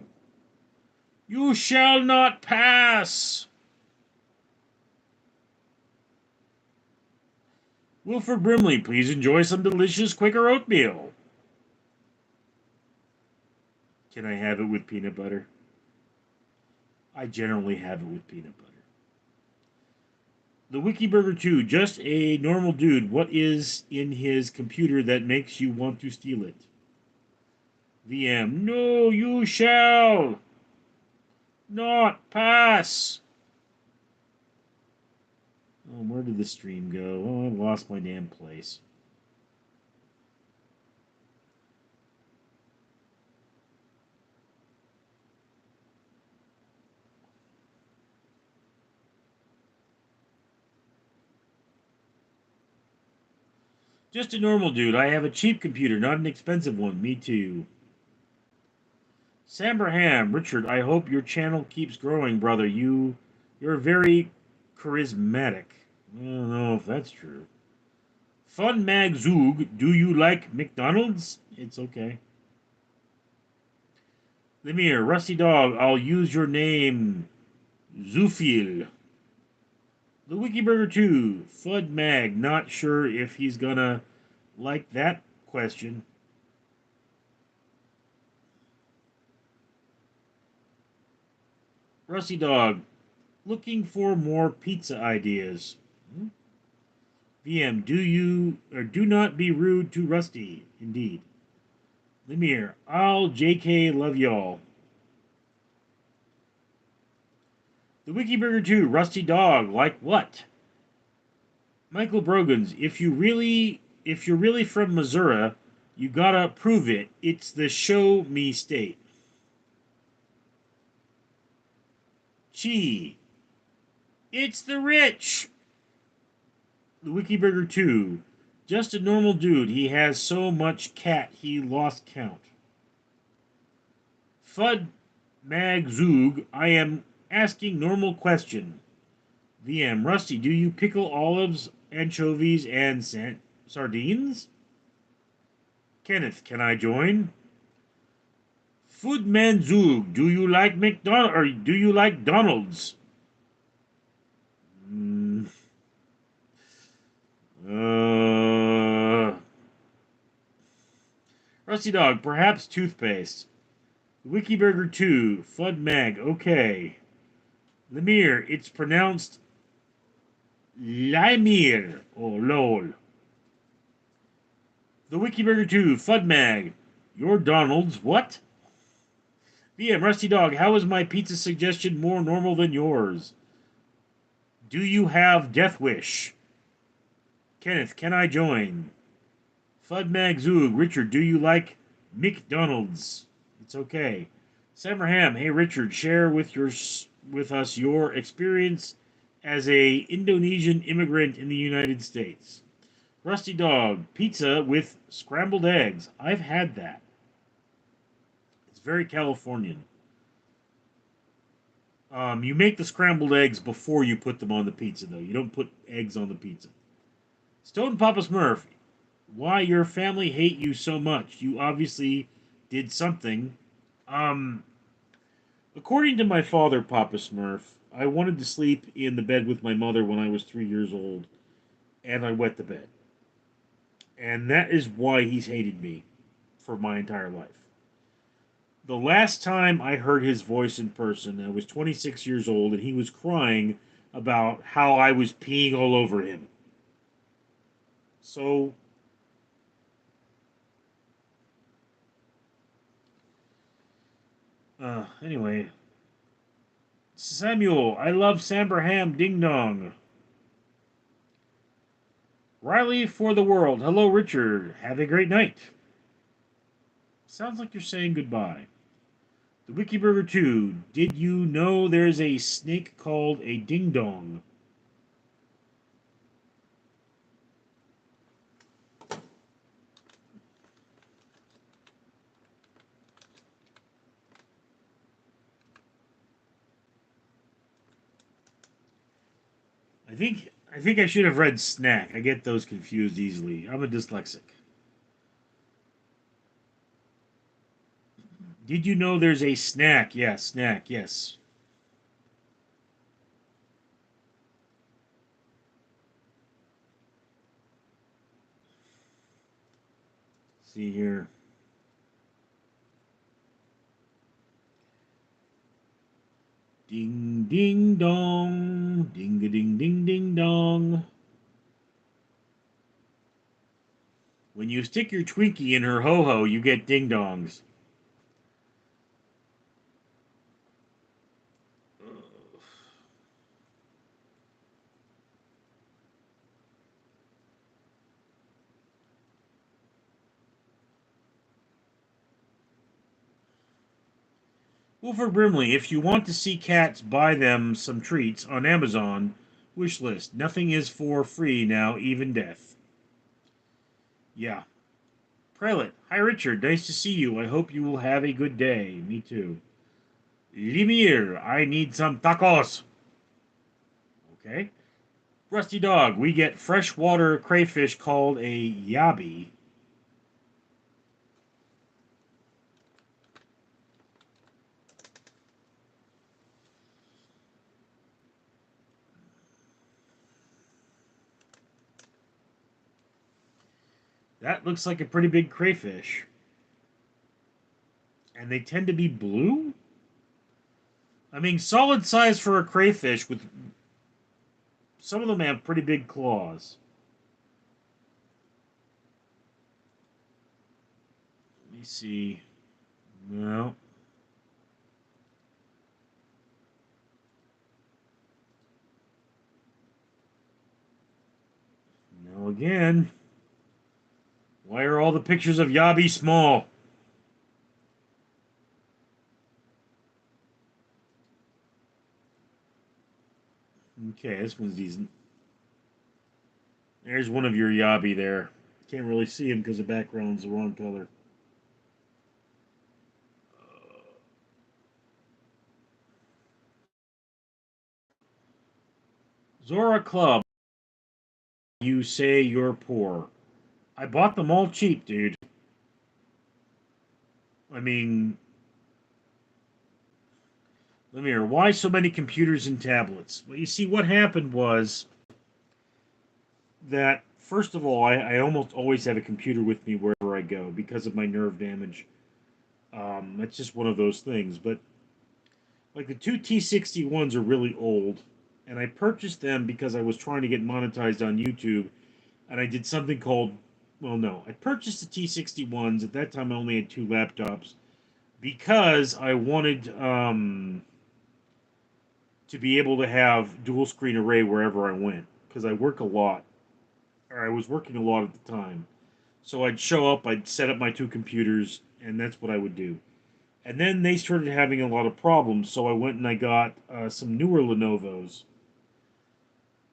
You shall not pass! Wilford Brimley, please enjoy some delicious Quaker oatmeal. Can I have it with peanut butter? I generally have it with peanut butter. The Wikiburger 2, just a normal dude. What is in his computer that makes you want to steal it? VM, no, you shall not pass. Oh, where did the stream go? Oh, I lost my damn place. Just a normal dude. I have a cheap computer, not an expensive one. Me too. Sambraham, Richard, I hope your channel keeps growing, brother. You're very charismatic. I don't know if that's true. Fun Mag Zoog, do you like McDonald's? It's okay. Lemire, Rusty Dog, I'll use your name, Zufil. The Wikiburger 2, Fud Mag, not sure if he's gonna like that question. Rusty Dog, looking for more pizza ideas. VM, do not be rude to Rusty. Indeed. Lemire, I'll JK love y'all. The Wikiburger 2, Rusty Dog, like what? Michael Brogans, if you're really from Missouri, you gotta prove it. It's the show me state. Gee, it's the rich. The Wikiburger 2, just a normal dude. He has so much cat he lost count. Fud Magzoog, I am asking normal question. VM, Rusty, do you pickle olives, anchovies, and sardines? Kenneth, can I join? Foodman Zoog, do you like McDonald or do you like Donald's? Mm, Rusty Dog, perhaps toothpaste. Wikiburger 2, Fud Mag, okay. Lemire, it's pronounced Limir. Oh, lol. The Wikiburger 2, Fud Mag. Your Donald's, what? VM, Rusty Dog, how is my pizza suggestion more normal than yours? Do you have Death Wish? Kenneth, can I join? Fud Mag Zoog, Richard, do you like McDonald's? It's okay. Samarham, hey Richard, share with us your experience as a Indonesian immigrant in the United States. Rusty Dog, pizza with scrambled eggs. I've had that. It's very Californian. You make the scrambled eggs before you put them on the pizza, though. You don't put eggs on the pizza. Stone Papa Smurf, why your family hate you so much? You obviously did something. Um, According to my father, Papa Smurf, I wanted to sleep in the bed with my mother when I was 3 years old, and I wet the bed. And that is why he's hated me for my entire life. The last time I heard his voice in person, I was 26 years old, and he was crying about how I was peeing all over him. So, anyway, Samuel, I love Samberham Ding Dong. Riley for the world. Hello, Richard. Have a great night. Sounds like you're saying goodbye. The Wikiburger 2. Did you know there's a snake called a ding dong? I think I should have read snack. I get those confused easily. I'm a dyslexic. Did you know there's a snack? Yes, snack, yes. See here. Ding ding dong. Ding a ding ding ding dong. When you stick your Twinkie in her ho ho, you get ding dongs. Wilford Brimley, if you want to see cats, buy them some treats on Amazon. Wish list. Nothing is for free now, even death. Yeah. Prelate, hi Richard, nice to see you. I hope you will have a good day. Me too. Limir, I need some tacos. Okay. Rusty Dog, we get freshwater crayfish called a yabi. That looks like a pretty big crayfish. And they tend to be blue? I mean, solid size for a crayfish, with some of them have pretty big claws. Let me see. No. No again. Why are all the pictures of Yabi small? Okay, this one's decent. There's one of your Yabi there. Can't really see him because the background's the wrong color. Zora Club, you say you're poor. I bought them all cheap, dude. I mean, let me hear. Why so many computers and tablets? Well, you see, what happened was that, first of all, I almost always have a computer with me wherever I go because of my nerve damage. That's just one of those things. But, like, the two T61s are really old, and I purchased them because I was trying to get monetized on YouTube, and I did something called, well, no, I purchased the T61s. At that time, I only had two laptops because I wanted to be able to have dual screen array wherever I went because I work a lot, or I was working a lot at the time. So I'd show up, I'd set up my two computers, and that's what I would do. And then they started having a lot of problems, so I went and I got some newer Lenovo's.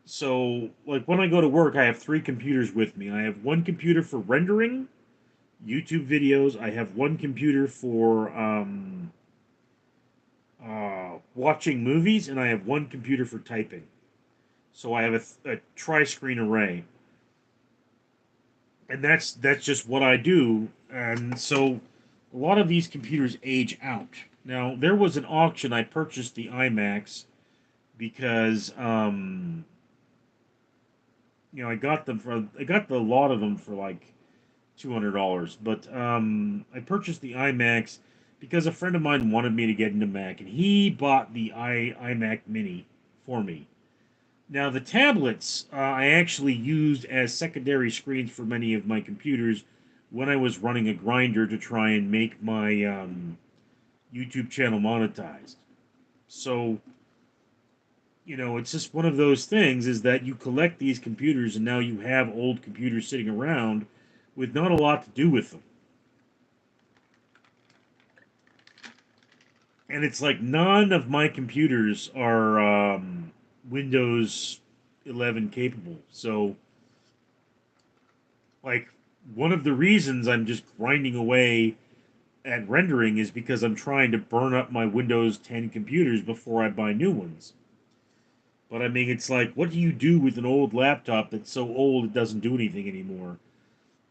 So, like, when I go to work, I have three computers with me. I have one computer for rendering YouTube videos. I have one computer for watching movies, and I have one computer for typing. So I have a tri-screen array, and that's just what I do. And so a lot of these computers age out. Now, there was an auction. I purchased the iMacs because, I got the lot of them for like $200. But I purchased the iMacs because a friend of mine wanted me to get into Mac, and he bought the iMac Mini for me. Now, the tablets I actually used as secondary screens for many of my computers when I was running a grinder to try and make my YouTube channel monetized. So, it's just one of those things is that you collect these computers and now you have old computers sitting around with not a lot to do with them. And it's like none of my computers are Windows 11 capable. So, like, one of the reasons I'm just grinding away at rendering is because I'm trying to burn up my Windows 10 computers before I buy new ones. But I mean, it's like, what do you do with an old laptop that's so old it doesn't do anything anymore?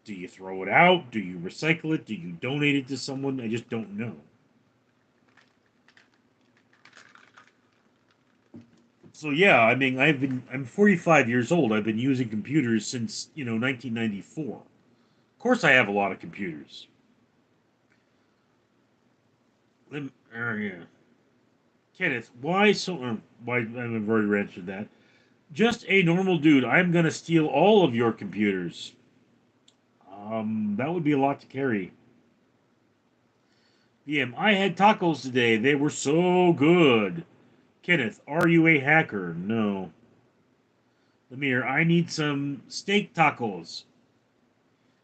Do you throw it out? Do you recycle it? Do you donate it to someone? I just don't know. So yeah, I mean, I'm 45 years old. I've been using computers since 1994. Of course, I have a lot of computers. Yeah. Kenneth, why so? Why I've already answered that. Just a normal dude. I'm gonna steal all of your computers. That would be a lot to carry. VM, I had tacos today. They were so good. Kenneth, are you a hacker? No. Lemire, I need some steak tacos.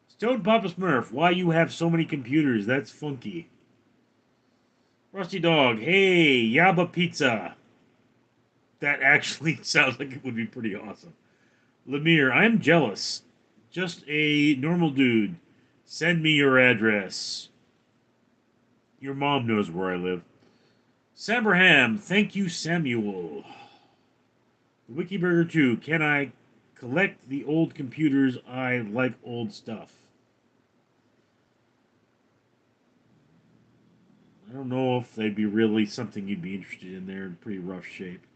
Stone Papa Smurf, why you have so many computers? That's funky. Rusty Dog, hey, Yaba Pizza. That actually sounds like it would be pretty awesome. Lemire, I'm jealous. Just a normal dude. Send me your address. Your mom knows where I live. Sabraham, thank you, Samuel. Wikiburger 2, can I collect the old computers? I like old stuff. I don't know if they'd be really something you'd be interested in. They're in pretty rough shape.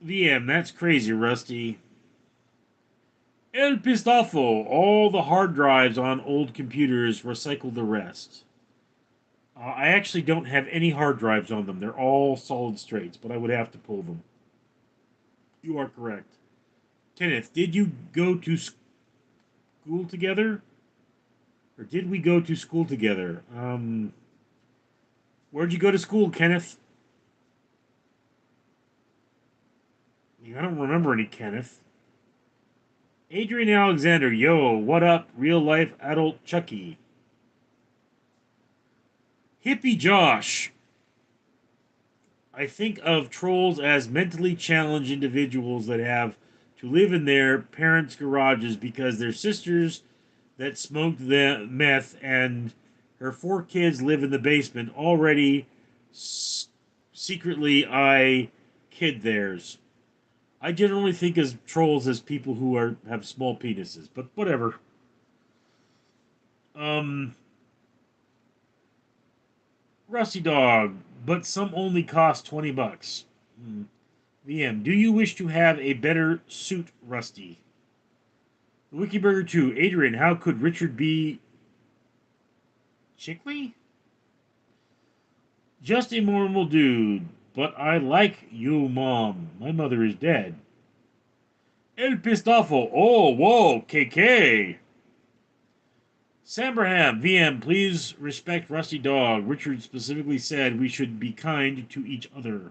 VM, that's crazy, Rusty. El Pistafo, all the hard drives on old computers, recycle the rest. I actually don't have any hard drives on them. They're all solid straights, but I would have to pull them. You are correct. Kenneth, did you go to school together? Or did we go to school together? Where'd you go to school, Kenneth? I don't remember any Kenneth. Adrian Alexander, yo, what up? Real life adult Chucky. Hippie Josh. I think of trolls as mentally challenged individuals that have to live in their parents' garages because their sisters that smoked the meth and her 4 kids live in the basement already secretly I kid theirs. I generally think of trolls as people who have small penises, but whatever. Um, Rusty Dog, but some only cost $20. VM, do you wish to have a better suit, Rusty? Wikiburger 2, Adrian, how could Richard be Chickley? Just a normal dude, but I like you, Mom. My mother is dead. El Pistafo, oh, whoa, KK. Sambraham, VM, please respect Rusty Dog. Richard specifically said we should be kind to each other.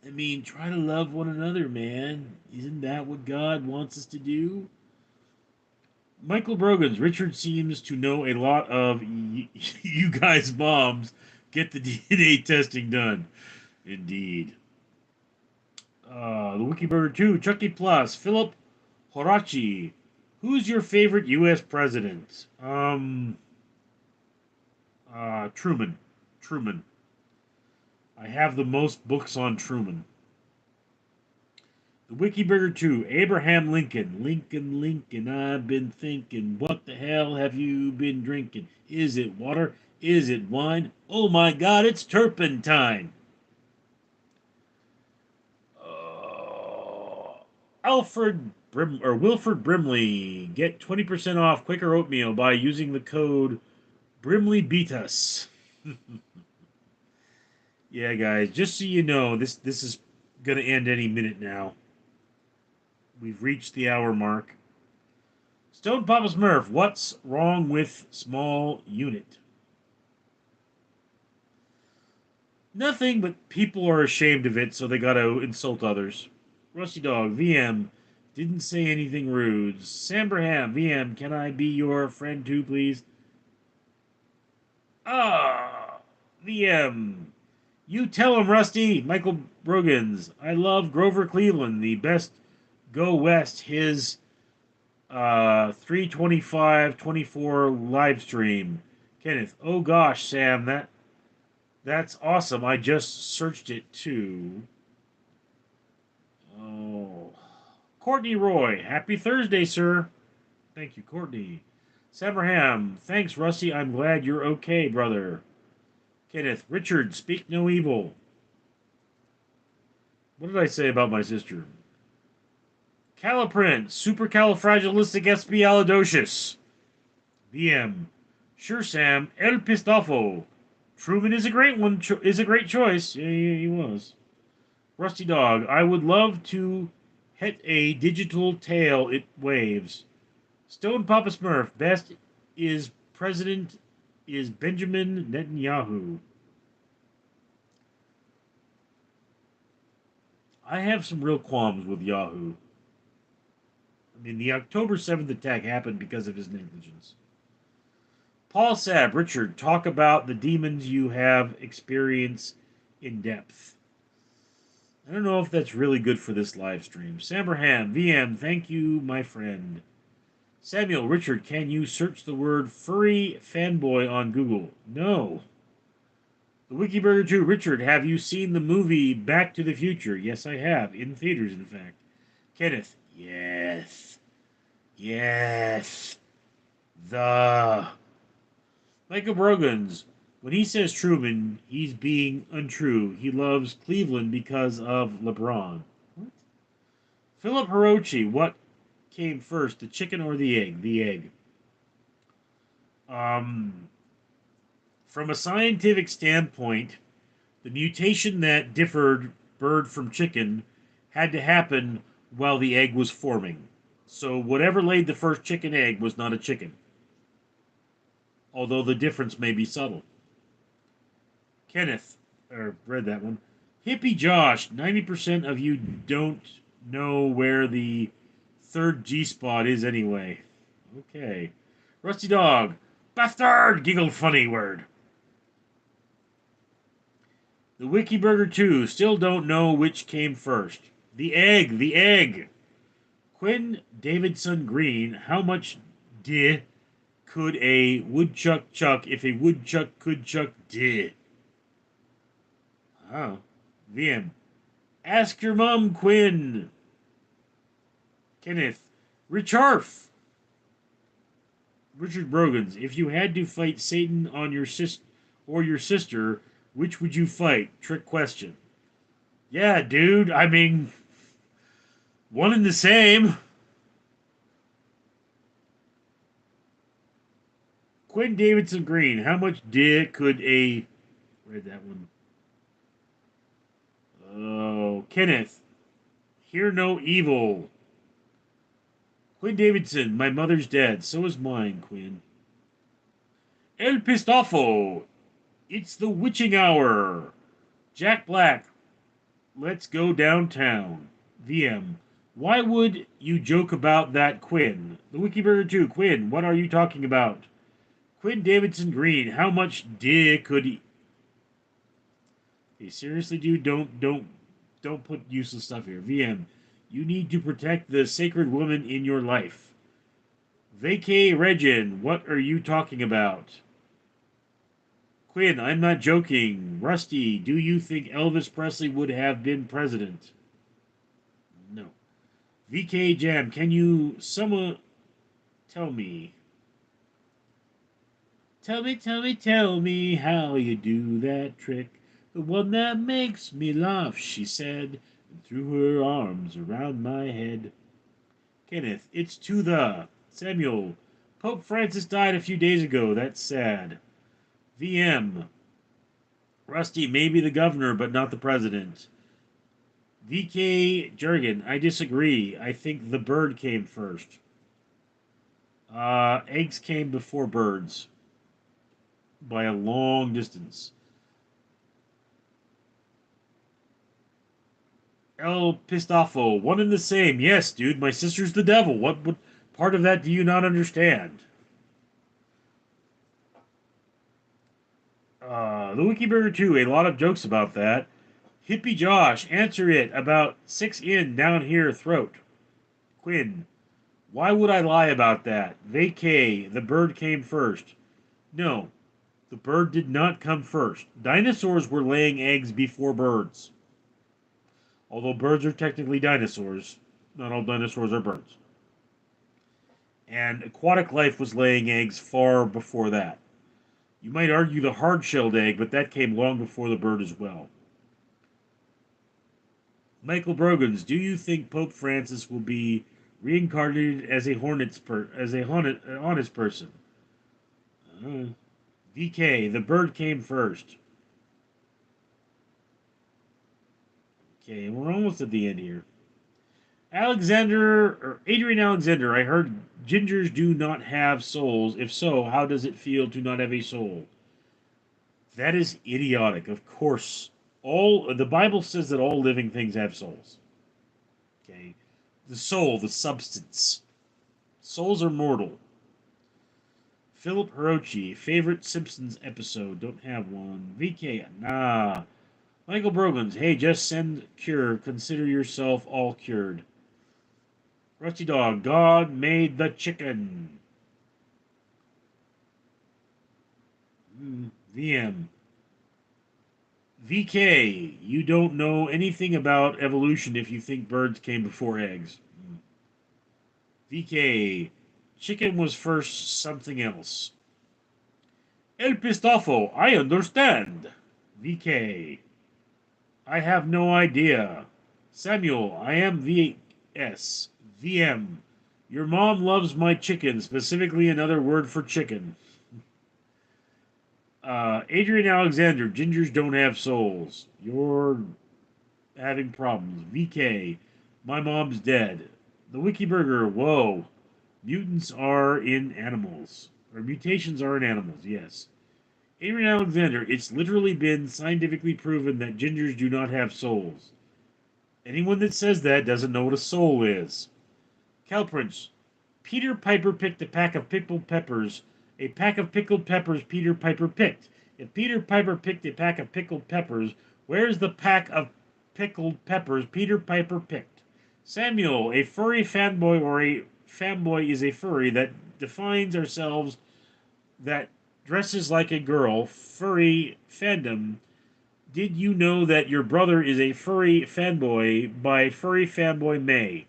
I mean, try to love one another, man. Isn't that what God wants us to do? Michael Brogans, Richard seems to know a lot of you guys' moms. Get the DNA testing done. Indeed. The Wikiburger 2, Chucky Plus, Philip Horachi. Who's your favorite U.S. president? Truman. Truman. I have the most books on Truman. The Wikiburger 2, Abraham Lincoln. Lincoln, Lincoln, I've been thinking, what the hell have you been drinking? Is it water? Is it wine? Oh my god, it's turpentine. Wilford Brimley. Get 20% off Quaker Oatmeal by using the code BrimleyBeatUs. Yeah, guys, just so you know, this is gonna end any minute now. We've reached the hour mark. Stone Papa Smurf, what's wrong with small unit? Nothing, but people are ashamed of it, so they gotta insult others. Rusty Dog, VM, didn't say anything rude. Sambraham, VM, can I be your friend too, please? Ah, VM. You tell him, Rusty. Michael Brogans. I love Grover Cleveland, the best go west. His 32524 live stream. Kenneth. Oh gosh, Sam, that's awesome. I just searched it too. Oh. Courtney Roy. Happy Thursday, sir. Thank you, Courtney. Sabraham. Thanks, Rusty. I'm glad you're okay, brother. Kenneth. Richard. Speak no evil. What did I say about my sister? Caliprint. Supercalifragilisticexpialidocious. VM. Sure, Sam. El Pistofo. Truman is a great one. Is a great choice. Yeah, he was. Rusty Dog. I would love to hit a digital tail. It waves. Stone Papa Smurf. Best is president is Benjamin Netanyahu. I have some real qualms with Yahoo. I mean, the October 7th attack happened because of his negligence. Paul Sab, Richard, talk about the demons you have experienced in depth. I don't know if that's really good for this live stream. Sambraham, VM, thank you, my friend. Samuel, Richard, can you search the word furry fanboy on Google? No. The Wikiburger 2, Richard, have you seen the movie Back to the Future? Yes, I have. In theaters, in fact. Kenneth, yes. Yes. The Michael Brogans, when he says Truman, he's being untrue. He loves Cleveland because of LeBron. What? Philip Hirochi, what came first, the chicken or the egg? The egg. From a scientific standpoint, the mutation that differed bird from chicken had to happen while the egg was forming. So whatever laid the first chicken egg was not a chicken, although the difference may be subtle. Kenneth, or read that one. Hippie Josh, 90% of you don't know where the third G spot is anyway. Okay. Rusty Dog, bastard, giggle funny word. The Wikiburger 2, still don't know which came first. The egg, the egg. Quinn Davidson Green, how much could a woodchuck chuck if a woodchuck could chuck did? Oh. VM. Ask your mom, Quinn. Kenneth. Richarf. Richard Brogans. If you had to fight Satan on your sister, which would you fight? Trick question. Yeah, dude. I mean, one and the same. Quinn Davidson Green. How much could a... Read that one. Oh, Kenneth. Hear no evil. Quinn Davidson. My mother's dead. So is mine, Quinn. El Pistofo. It's the witching hour. Jack Black. Let's go downtown. VM. Why would you joke about that, Quinn? The Wikiburger 2. Quinn, what are you talking about? Quinn Davidson Green. How much could he... Hey, seriously, dude, don't put useless stuff here. VM, you need to protect the sacred woman in your life. Vacay Regin, what are you talking about? Quinn, I'm not joking. Rusty, do you think Elvis Presley would have been president? No. VK Jam, can you someone tell me? Tell me how you do that trick. The one that makes me laugh, she said, and threw her arms around my head. Kenneth, it's to the Samuel. Pope Francis died a few days ago. That's sad. VM. Rusty, maybe the governor, but not the president. VK Jurgen, I disagree. I think the bird came first. Eggs came before birds by a long distance. El Pistafo, one and the same. Yes, dude, my sister's the devil. What part of that do you not understand? The Wikiburger 2, a lot of jokes about that. Hippie Josh, answer it about 6 in down here throat. Quinn, why would I lie about that? Vacay, the bird came first. No, the bird did not come first. Dinosaurs were laying eggs before birds. Although birds are technically dinosaurs, not all dinosaurs are birds. And aquatic life was laying eggs far before that. You might argue the hard-shelled egg, but that came long before the bird as well. Michael Brogans, do you think Pope Francis will be reincarnated as a honest person? VK, the bird came first. Okay, we're almost at the end here. Adrian Alexander, I heard gingers do not have souls. If so, how does it feel to not have a soul? That is idiotic. Of course, all the Bible says that all living things have souls. Okay, the soul, the substance. Souls are mortal. Philip Hirochi, favorite Simpsons episode? Don't have one. VK, nah. Michael Brogans, hey, just send cure. Consider yourself all cured. Rusty Dog, God made the chicken. VM. VK, you don't know anything about evolution if you think birds came before eggs. VK, chicken was first something else. El Pistafo, I understand. VK, I have no idea. Samuel, I am VS. VM, your mom loves my chicken, specifically another word for chicken. Adrian Alexander, gingers don't have souls. You're having problems. VK, my mom's dead. The Wikiburger, whoa. Mutants are in animals. Or mutations are in animals, yes. Adrian Alexander, it's literally been scientifically proven that gingers do not have souls. Anyone that says that doesn't know what a soul is. Calprince, Peter Piper picked a pack of pickled peppers. A pack of pickled peppers Peter Piper picked. If Peter Piper picked a pack of pickled peppers, where's the pack of pickled peppers Peter Piper picked? Samuel, a furry fanboy or a fanboy is a furry that defines ourselves that dresses like a girl. Furry fandom. Did you know that your brother is a furry fanboy by Furry Fanboy May?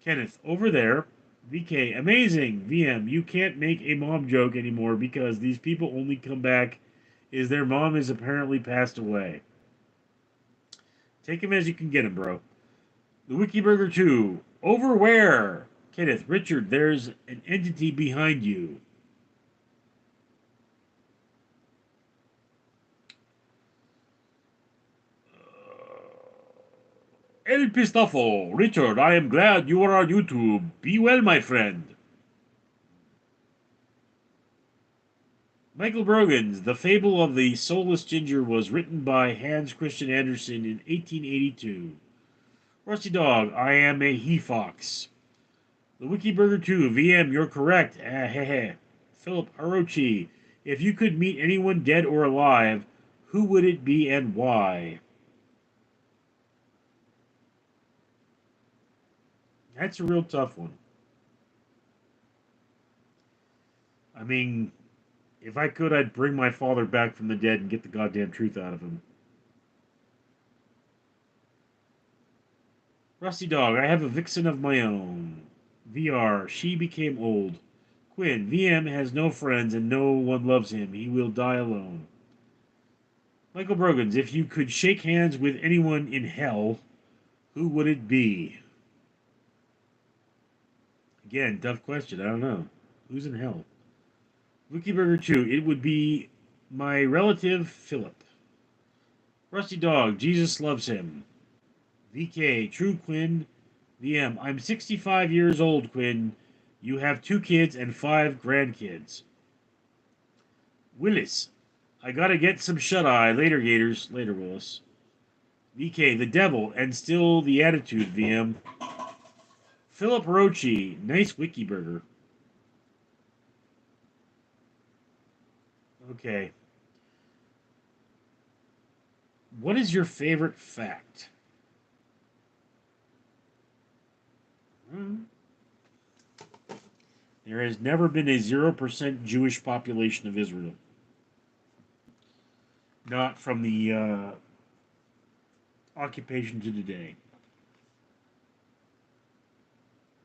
Kenneth, over there. VK, amazing. VM, you can't make a mom joke anymore because these people only come back is their mom is apparently passed away. Take him as you can get him, bro. The Wikiburger 2. Over where? Kenneth, Richard, there's an entity behind you. El Pistafo. Richard, I am glad you are on YouTube. Be well, my friend. Michael Brogans, The Fable of the Soulless Ginger was written by Hans Christian Andersen in 1882. Rusty Dog, I am a he-fox. The Wikiburger 2, VM, you're correct. Philip Hirochi, if you could meet anyone dead or alive, who would it be and why? That's a real tough one. I mean, if I could, I'd bring my father back from the dead and get the goddamn truth out of him. Rusty Dog, I have a vixen of my own. VR, she became old. Quinn, VM has no friends and no one loves him. He will die alone. Michael Brogans, if you could shake hands with anyone in hell, who would it be? Again, tough question. I don't know. Who's in hell? Wikiburger 2, it would be my relative Philip. Rusty Dog, Jesus loves him. VK, True Quinn, VM, I'm 65 years old, Quinn. You have 2 kids and 5 grandkids. Willis, I gotta get some shut-eye. Later, Gators. Later, Willis. VK, the devil, and still the attitude, VM. Philip Rochi, nice wiki burger. Okay. What is your favorite fact? There has never been a 0% Jewish population of Israel. Not from the occupation to today.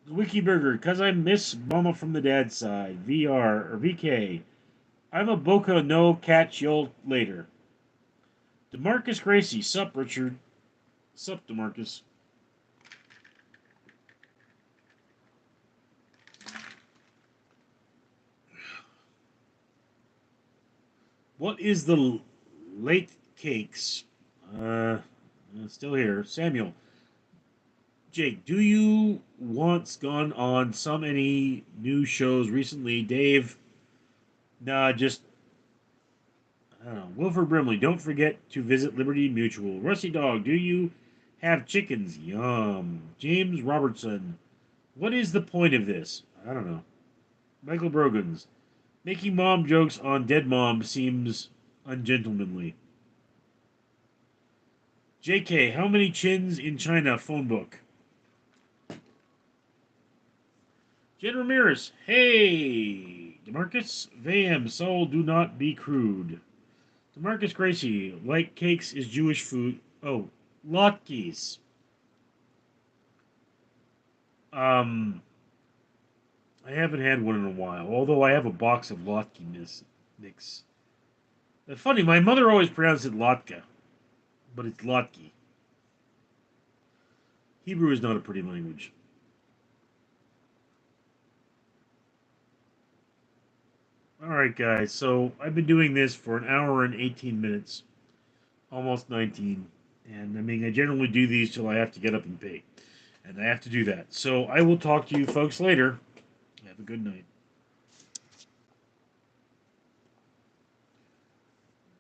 Wiki Burger, because I miss Mama from the dad's side. VR or VK. I'm a Boca no catch you later. DeMarcus Gracie, sup Richard. Sup DeMarcus. What is the late cakes? Still here. Samuel. Jake, do you once gone on some any new shows recently? Dave, nah, just I don't know. Wilford Brimley, don't forget to visit Liberty Mutual. Rusty Dog, do you have chickens? Yum. James Robertson, what is the point of this? I don't know. Michael Brogans, making mom jokes on dead mom seems ungentlemanly. JK, how many chins in China? Phone book. Jen Ramirez, hey! DeMarcus, Vam, Soul, do not be crude. DeMarcus Gracie, like cakes is Jewish food. Oh, latkes. Um, I haven't had one in a while, although I have a box of latke mix. That's funny, my mother always pronounced it latka, but it's latke. Hebrew is not a pretty language. Alright, guys, so I've been doing this for an hour and 18 minutes, almost 19. And I mean, I generally do these till I have to get up and pee. And I have to do that. So I will talk to you folks later. Have a good night.